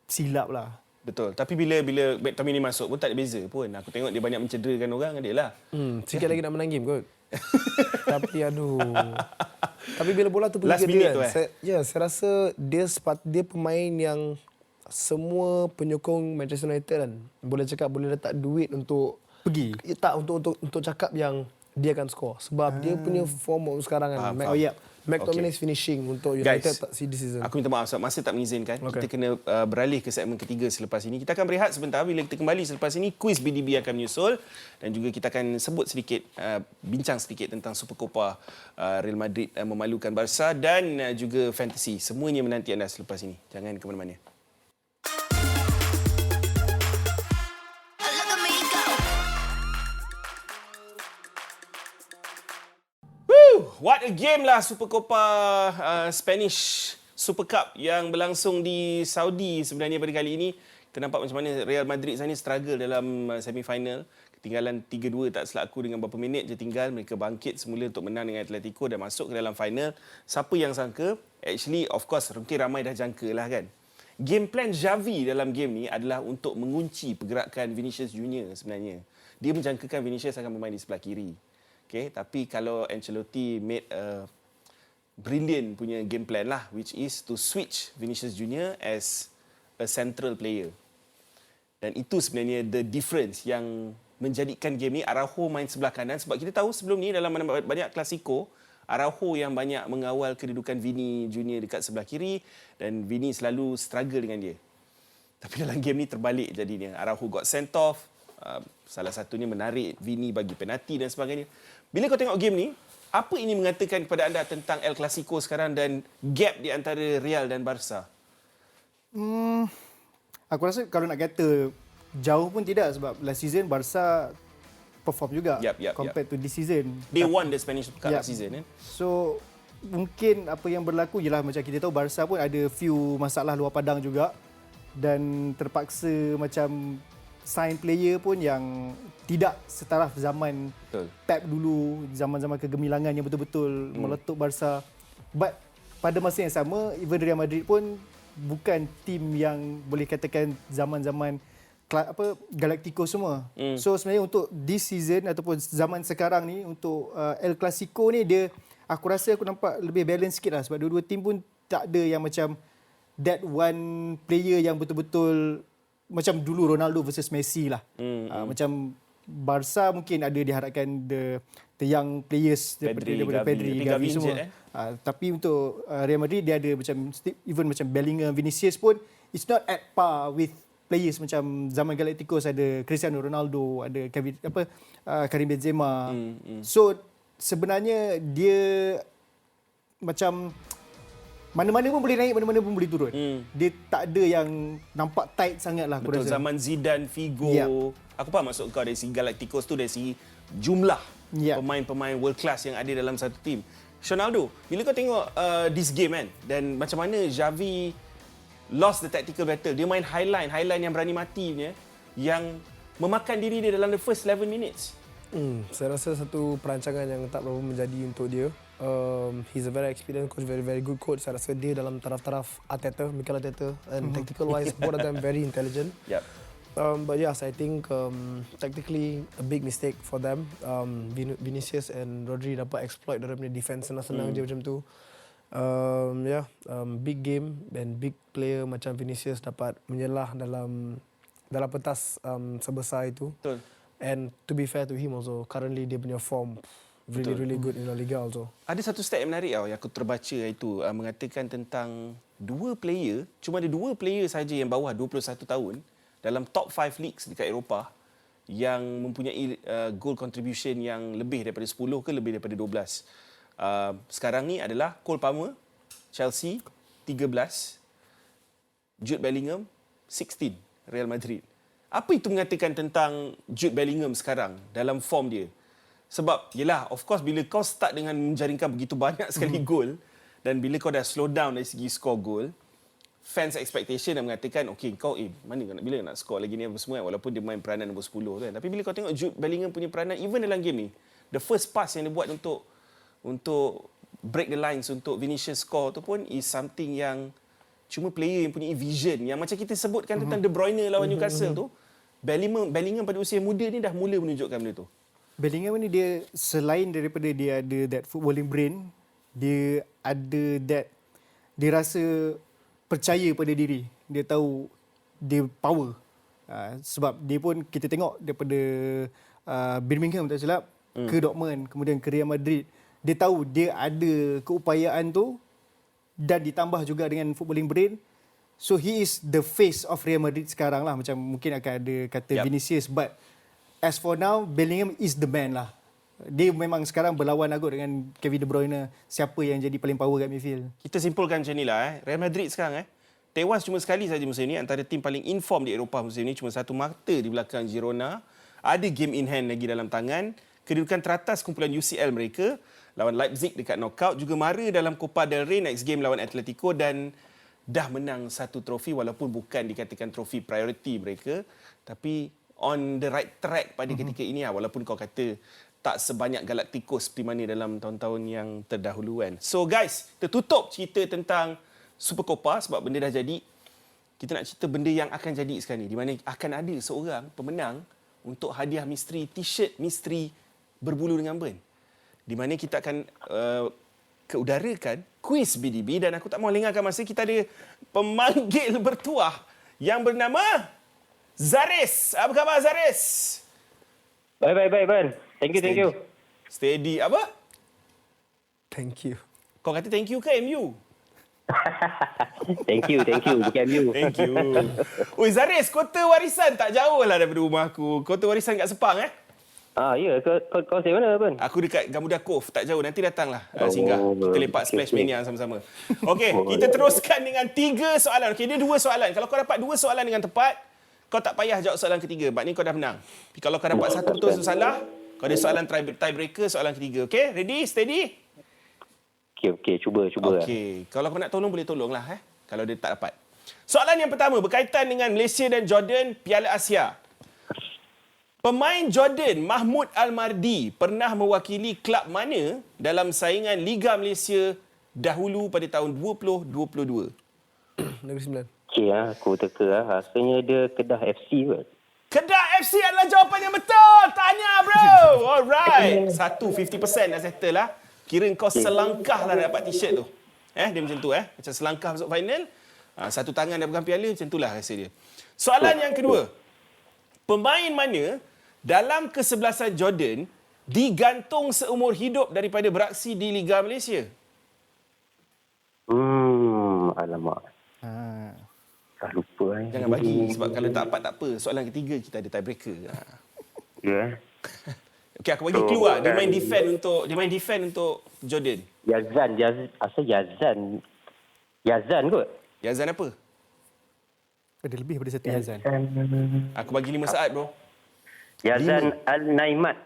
silap lah. Betul. Tapi bila McTominay masuk pun tak ada beza pun. Aku tengok dia banyak mencederakan orang, dia lah. Sikit lagi nak menang game kot. Tapi aduh. Tapi bila bola tu pergi Last ke minute dia tu, kan, saya rasa dia pemain yang semua penyokong Manchester United kan boleh cakap boleh letak duit untuk Pergi. tak untuk cakap yang dia akan skor sebab dia punya form sekarang kan. Faham. McTominay is finishing untuk United Guys, tak see this season. aku minta maaf sebab masa tak mengizinkan. Okay. Kita kena beralih ke segmen ketiga selepas ini. Kita akan berehat sebentar. Bila kita kembali selepas ini, kuis BDB akan menyusul. Dan juga kita akan sebut sedikit, bincang sedikit tentang Supercopa Real Madrid memalukan Barca dan juga fantasy. Semuanya menanti anda selepas ini. Jangan ke mana-mana. Look at me go. What a game lah Supercopa Spanish Super Cup yang berlangsung di Saudi sebenarnya pada kali ini. Kita nampak macam mana Real Madrid sana struggle dalam semi-final. Ketinggalan 3-2 tak silap aku dengan berapa minit je tinggal. Mereka bangkit semula untuk menang dengan Atletico dan masuk ke dalam final. Siapa yang sangka? Actually, of course, mungkin ramai dah jangka lah kan. Game plan Xavi dalam game ni adalah untuk mengunci pergerakan Vinicius Junior sebenarnya. Dia menjangkakan Vinicius akan bermain di sebelah kiri. Okay, tapi kalau Ancelotti made a brilliant punya game plan lah, which is to switch Vinicius Junior as a central player. Dan itu sebenarnya the difference yang menjadikan game ni Araujo main sebelah kanan. Sebab kita tahu sebelum ni dalam banyak klasiko, Araujo yang banyak mengawal kedudukan Vini Junior dekat sebelah kiri dan Vini selalu struggle dengan dia. Tapi dalam game ni terbalik jadinya. Araujo got sent off. Salah satunya menarik Vini bagi penalti dan sebagainya. Bila kau tengok game ni, apa ini mengatakan kepada anda tentang El Clasico sekarang dan gap di antara Real dan Barca? Aku rasa kalau nak kata jauh pun tidak sebab last season Barca perform juga compared to this season. They won the Spanish Cup last season. So mungkin apa yang berlaku ialah macam kita tahu Barca pun ada few masalah luar padang juga dan terpaksa macam sign player pun yang tidak setaraf zaman Betul. Pep dulu, zaman-zaman kegemilangan yang betul-betul meletup Barca. But pada masa yang sama, even Real Madrid pun bukan tim yang boleh katakan zaman-zaman Galactico semua. So sebenarnya untuk this season ataupun zaman sekarang ni untuk El Clasico ni aku rasa aku nampak lebih balance sikit lah sebab dua-dua tim pun tak ada yang macam that one player yang betul-betul macam dulu Ronaldo versus Messi lah. Macam Barca mungkin ada diharapkan the young players daripada Pedri, Gavi semua. Tapi untuk Real Madrid dia ada macam even macam Bellingham, Vinicius pun it's not at par with players macam zaman Galacticos ada Cristiano Ronaldo, ada Karim Benzema. So sebenarnya dia macam mana-mana pun boleh naik, mana-mana pun boleh turun. Dia tak ada yang nampak tight sangat lah. Betul, zaman Zidane, Figo. Aku faham maksud kau dari segi Galacticos tu, dari segi jumlah pemain-pemain world class yang ada dalam satu tim. Ronaldo, bila kau tengok this game kan, dan macam mana Xavi lost the tactical battle. Dia main highline yang berani mati punya, yang memakan diri dia dalam the first 11 minutes. Saya rasa satu perancangan yang tak berapa menjadi untuk dia. He's a very experienced coach, very good coach. Saya rasa dia dalam taraf Mikel Arteta, and tactical wise, both of them very intelligent. Yep. But yes, I think tactically a big mistake for them. Vinicius and Rodri dapat exploit dia punya defense senang-senang je macam tu. Big game and big player macam Vinicius dapat menyelah dalam pentas sebesar itu. Betul. And to be fair to him also, currently dia punya form really good in La Liga also. Ada satu stat yang menarik yang aku terbaca itu mengatakan tentang cuma ada dua player saja yang bawah 21 tahun dalam top 5 leagues dekat Eropah yang mempunyai goal contribution yang lebih daripada 10 ke lebih daripada 12. Sekarang ni adalah Cole Palmer, Chelsea 13, Jude Bellingham 16, Real Madrid. Apa itu mengatakan tentang Jude Bellingham sekarang dalam form dia? Sebab, yelah, of course bila kau start dengan menjaringkan begitu banyak sekali gol dan bila kau dah slow down dari segi score gol, fans expectation dah mengatakan, okay, kau bila nak score lagi ni apa semua, walaupun dia main peranan nombor 10 tu kan. Tapi bila kau tengok Jude Bellingham punya peranan, even dalam game ni, the first pass yang dia buat untuk break the lines untuk Vinicius score tu pun is something yang cuma player yang punya vision. Yang macam kita sebutkan tentang De Bruyne lawan Newcastle tu, Bellingham pada usia muda ni dah mula menunjukkan benda tu. Bellingham ni dia selain daripada dia ada that footballing brain, Dia ada that, dia rasa percaya pada diri. Dia tahu dia power. Sebab dia pun kita tengok daripada Birmingham tak silap ke Dortmund, kemudian ke Real Madrid. Dia tahu dia ada keupayaan tu dan ditambah juga dengan footballing brain. So he is the face of Real Madrid sekarang lah. Macam mungkin akan ada kata Vinicius, but as for now Bellingham is the man lah. Dia memang sekarang berlawan agut dengan Kevin De Bruyne, siapa yang jadi paling power kat midfield. Kita simpulkan macam inilah. Real Madrid sekarang tewas cuma sekali saja musim ini. Antara tim paling inform di Eropah musim ini. Cuma satu mata di belakang Girona. Ada game in hand lagi dalam tangan. Kedudukan teratas kumpulan UCL mereka. Lawan Leipzig dekat knockout. Juga mara dalam Copa del Rey next game lawan Atletico. Dan dah menang satu trofi walaupun bukan dikatakan trofi priority mereka. Tapi on the right track pada ketika ini. Walaupun kau kata tak sebanyak Galacticos seperti mana dalam tahun-tahun yang terdahulu kan. So guys, tertutup cerita tentang Super Copa sebab benda dah jadi. Kita nak cerita benda yang akan jadi sekarang ni. Di mana akan ada seorang pemenang untuk hadiah misteri, t-shirt misteri berbulu dengan Ben. Di mana kita akan keudarakan kuis BDB dan aku tak mahu lengahkan masa. Kita ada pemanggil bertuah yang bernama Zaris. Apa khabar Zaris? Baik, Ben. Thank you. Steady. Apa? Thank you. Kau kata thank you ke MU? Thank you. Bukan you. Thank you. Oi Zaris, kota warisan tak jauh lah daripada rumah aku. Kota warisan kat Sepang Ya. Kau stay mana, Ben? Aku dekat Gamuda Cove, tak jauh. Nanti datanglah singgah. Kita lepak Splash Mania sama-sama. Okey, kita teruskan dengan 3 soalan. Okey, dia 2 soalan. Kalau kau dapat 2 soalan dengan tepat, kau tak payah jawab soalan ketiga. Maknanya kau dah menang. Tapi kalau kau dapat satu betul satu salah, kau ada soalan tiebreaker, soalan ketiga. Okey, ready? Steady? Okey, cuba. Okey, kalau kau nak tolong boleh tolonglah kalau dia tak dapat. Soalan yang pertama berkaitan dengan Malaysia dan Jordan Piala Asia. Pemain Jordan Mahmud Al-Mardi pernah mewakili klub mana dalam saingan Liga Malaysia dahulu pada tahun 2022? Negeri Sembilan. Okey, aku teka. Rasanya dia Kedah FC kot. Kedah FC adalah jawapan yang betul. Tanya bro. Alright. 50% dah settle lah. Kira kau selangkah lah dapat t-shirt tu. Dia macam tu Macam selangkah masuk final. Satu tangan dah pegang piala. Macam itulah rasa dia. Soalan yang kedua. Pemain mana dalam kesebelasan Jordan digantung seumur hidup daripada beraksi di Liga Malaysia? Alamak. Dah lupa. Jangan bagi sebab kalau tak dapat tak apa. Soalan ketiga kita ada tiebreaker. Ya. Okey, aku bagi clue Dia main defend untuk Jordan. Yazan. Yazan kot. Yazan apa? Ada lebih daripada satu Yazan. Aku bagi 5 saat bro. Yazan Al-Naimat.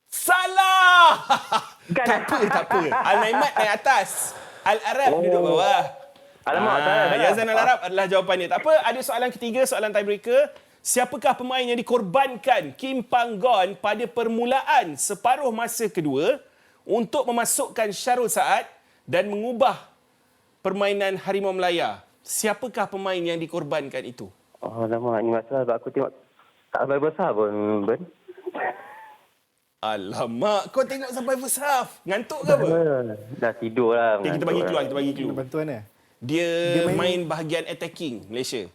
Salah! Tak apa. Al-Naimat naik atas. Al-Arab duduk bawah. Alamak, salah. Yazan Al-Arab adalah jawapannya. Tak apa, ada soalan ketiga, soalan tiebreaker. Siapakah pemain yang dikorbankan Kim Panggon pada permulaan separuh masa kedua untuk memasukkan Syarul Saad dan mengubah permainan Harimau Melaya? Siapakah pemain yang dikorbankan itu? Alamak, ni masalah sebab aku tengok tak sampai besar pun, Ben. Alamak, kau tengok sampai first half. Ngantuk ke apa? Dah tidur lah. Okay, kita bagi clue. Bantuan Dia main bahagian attacking Malaysia.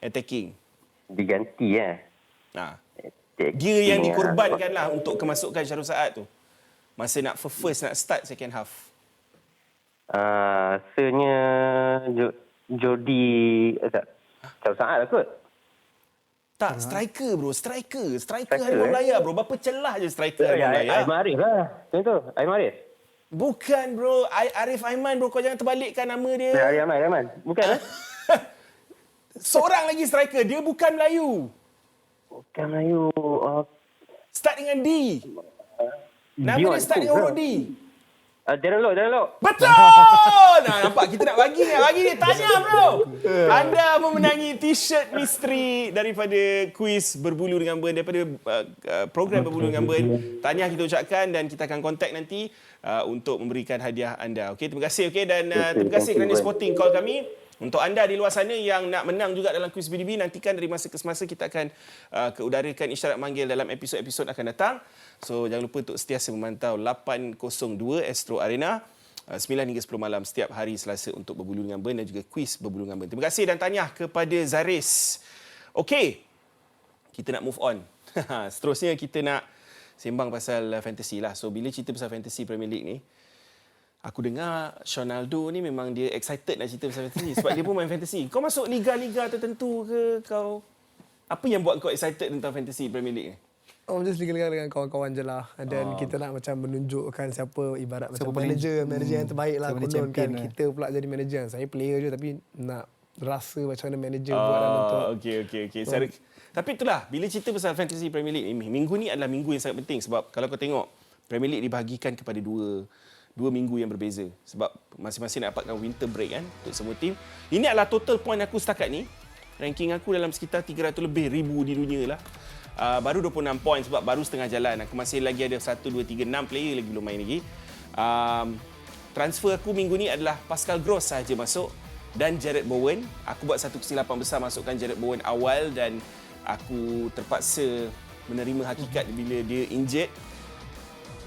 Attacking. Diganti Dia yang dikorbankan lah untuk kemasukan Syarul Saad tu. Masa nak first nak start second half. Rasanya Jordi Syarul Saad lah kot. Tak, striker bro. Striker Harimau Melaya bro. Berapa celah je striker Harimau Melaya. Aim Arif lah. Macam tu, Aim Arif. Bukan bro. Arif Aiman bro. Kau jangan terbalikkan nama dia. Arif Aiman. Bukan Seorang lagi striker. Dia bukan Melayu. Bukan Melayu. Start dengan D. Nama dia start dengan huruf D. Darren Lock. Betul! Nampak kita nak bagi dia. Tanya bro. Anda memenangi t-shirt misteri daripada kuis berbulu dengan Ben, daripada program berbulu dengan Ben. Tahniah kita ucapkan dan kita akan kontak nanti untuk memberikan hadiah anda. Okey, terima kasih. Okey, dan terima kasih kerana sporting call kami. Untuk anda di luar sana yang nak menang juga dalam kuis BDB, nantikan dari masa ke semasa kita akan keudarakan isyarat manggil dalam episod-episod akan datang. So jangan lupa untuk sentiasa memantau 802 Astro Arena 9 hingga 10 malam setiap hari Selasa untuk berbulu dengan Ben dan juga kuis berbulu dengan Ben. Terima kasih dan tahniah kepada Zaris. Okey, kita nak move on. Seterusnya kita nak sembang pasal fantasy lah. So bila cerita pasal fantasy Premier League ni, aku dengar Ronaldo ni memang dia excited nak cerita pasal fantasy sebab dia pun main fantasy. Kau masuk liga-liga tertentu ke kau? Apa yang buat kau excited tentang fantasy Premier League ni? Oh, just liga-liga dengan kawan-kawan je lah. Dan kita nak macam menunjukkan siapa ibarat siapa macam manager yang terbaik lah. Siapa Konon kan. lah. Kita pula jadi manager. Saya player je tapi nak rasa macam mana manager buat dalam untuk. Okey. Tapi itulah, bila cerita pasal fantasy Premier League ni, minggu ni adalah minggu yang sangat penting sebab kalau kau tengok Premier League dibahagikan kepada dua minggu yang berbeza sebab masing-masing nak dapatkan winter break kan untuk semua tim. Ini adalah total point aku setakat ni. Ranking aku dalam sekitar 300 lebih ribu di dunia lah. Baru 26 point sebab baru setengah jalan. Aku masih lagi ada 1, 2, 3, 6 player lagi belum main lagi. Transfer aku minggu ni adalah Pascal Gross sahaja masuk dan Jarrod Bowen. Aku buat satu kesilapan besar masukkan Jarrod Bowen awal dan aku terpaksa menerima hakikat bila dia injured.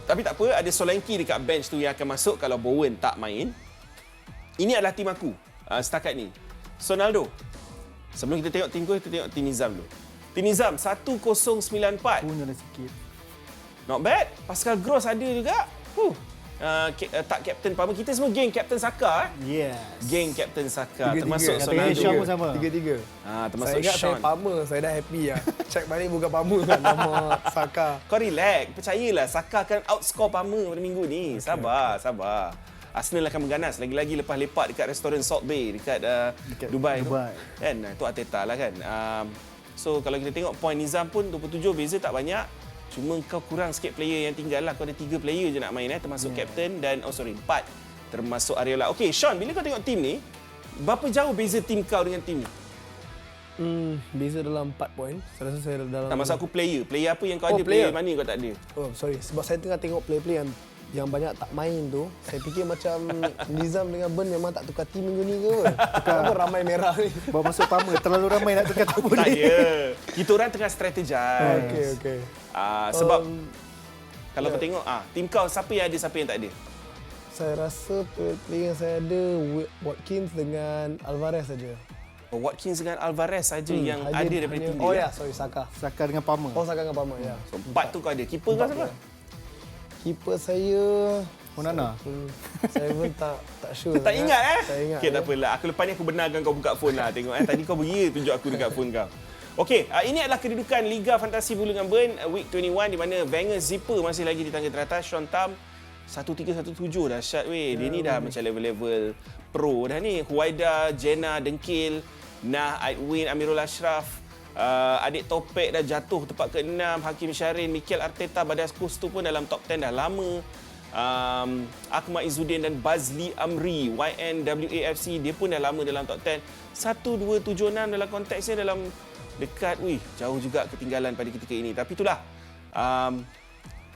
Tapi tak apa, ada Solanke dekat bench tu yang akan masuk kalau Bowen tak main. Ini adalah tim aku setakat ni. Ronaldo. Sebelum kita tengok tim aku, kita tengok tim Nizam dulu. Tim Nizam 1094. Punya dah sikit. Not bad. Pascal Gross ada juga. Tak Captain Palmer. Kita semua geng Captain Saka. Yes. Geng Captain Saka. 3-3. Termasuk Kata Ronaldo. Sean pun sama. 3-3. Termasuk Saya ingat Sean. saya Palmer. Saya dah happy lah. Check balik bukan Palmer kan. Nama Saka. Kau relax. Percayalah Saka akan outscore Palmer pada minggu ni. Sabar. Arsenal akan berganas lagi-lagi lepas lepak dekat restoran Salt Bay dekat Dubai. Kan? Itu Arteta lah kan. So kalau kita tengok point Nizam pun 27 beza tak banyak. Cuma kau kurang sikit player yang tinggal lah. Kau ada 3 player je nak main termasuk captain dan 4 termasuk Areola. Okey Sean, bila kau tengok tim ni, berapa jauh beza tim kau dengan tim ni? Beza dalam 4 point. Saya rasa saya dalam. Tak maksud aku player. Player apa yang kau ada, player. player mana yang kau tak ada? Oh, sorry. Sebab saya tengah tengok player-player yang banyak tak main tu. Saya fikir macam Nizam dengan Ben memang tak tukar tim minggu ni ke? Kenapa ramai merah ni? Bawa masuk Palmer. Terlalu ramai nak tukar tak Tak boleh. ya. Kita orang tengah strategize. Okey. Sebab kalau kau tengok tim kau siapa yang ada, siapa yang tak ada? Saya rasa player yang saya ada Watkins dengan Alvarez saja. Watkins dengan Alvarez saja yang ada daripada tim dia. Oh ya, sorry Saka. Saka dengan Palmer. Oh Saka dengan Palmer ya. So, 4 tu kau ada. Keeper kau siapa? Keeper saya Onana. saya pun tak sure. Tak ingat Tak ingat. Okey, tak apalah. Lepas ni aku benarkan kau buka phone lah. Tengok tadi kau beria tunjuk aku dekat phone kau. Okey, ini adalah kedudukan Liga Fantasi Bulu dengan Ben Week 21 di mana Wenger Zipper masih lagi di tangga teratas. Sean Tam 1317 dahsyat weh. Dia ni dah macam level-level pro dah ni. Huwaida, Jenna, Dengkil, Nah, Aidwin, Amirul Ashraf, Adik Topek dah jatuh tempat ke-6, Hakim Syahrin, Mikel Arteta, Badas Kustu pun dalam top 10 dah lama. Ahmad Izzuddin dan Bazli Amri, YNWAFC, dia pun dah lama dalam top 10. 1276 dalam konteksnya dalam dekat, jauh juga ketinggalan pada ketika ini. Tapi itulah,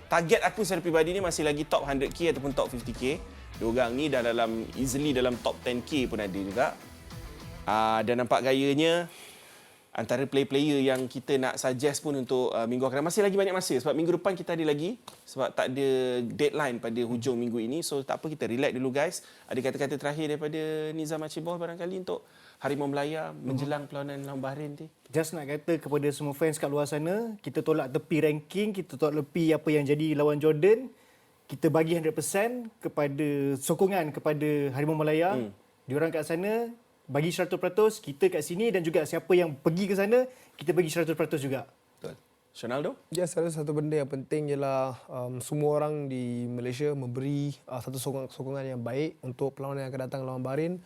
target aku secara peribadi ni masih lagi top 100k ataupun top 50k. Diorang ni dah easily dalam top 10k pun ada juga. Dan nampak gayanya antara player-player yang kita nak suggest pun untuk minggu akan datang. Masih lagi banyak masa sebab minggu depan kita ada lagi sebab tak ada deadline pada hujung minggu ini. So tak apa, kita relax dulu guys. Ada kata-kata terakhir daripada Nizam Acibor barangkali untuk Harimau Melaya menjelang perlawanan lawan Bahrain ni? Just nak kata kepada semua fans kat luar sana, kita tolak tepi ranking, kita tolak tepi apa yang jadi lawan Jordan. Kita bagi 100% kepada sokongan kepada Harimau Melaya. Diorang kat sana bagi 100%, kita kat sini dan juga siapa yang pergi ke sana, kita bagi 100% juga. Betul. Ronaldo? Ya, saya rasa satu benda yang penting ialah semua orang di Malaysia memberi satu sokongan yang baik untuk perlawanan yang akan datang lawan Bahrain.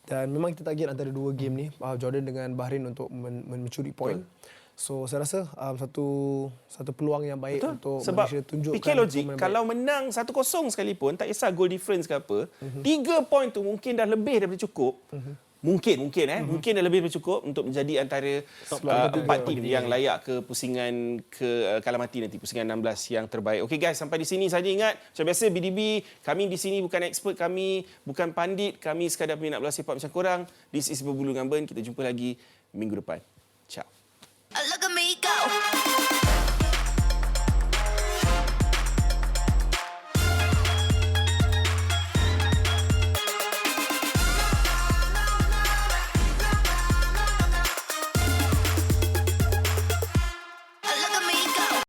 Dan memang kita target antara 2 game ni, Jordan dengan Bahrain untuk mencuri poin. So saya rasa satu peluang yang baik untuk sebab Malaysia tunjukkan. fikir logik, kalau menang 1-0 sekalipun, tak kisah goal difference ke apa, 3 poin tu mungkin dah lebih daripada cukup. mungkin dah lebih cukup untuk menjadi antara 4 tim yang layak ke pusingan ke kalah mati nanti, pusingan 16 yang terbaik. Okey guys, sampai di sini saja. Ingat, macam biasa BDB, kami di sini bukan expert, kami bukan pandit, kami sekadar peminat bola sepak macam korang. This is Berbulu dengan Ben. Kita jumpa lagi minggu depan. Ciao. Look at me go.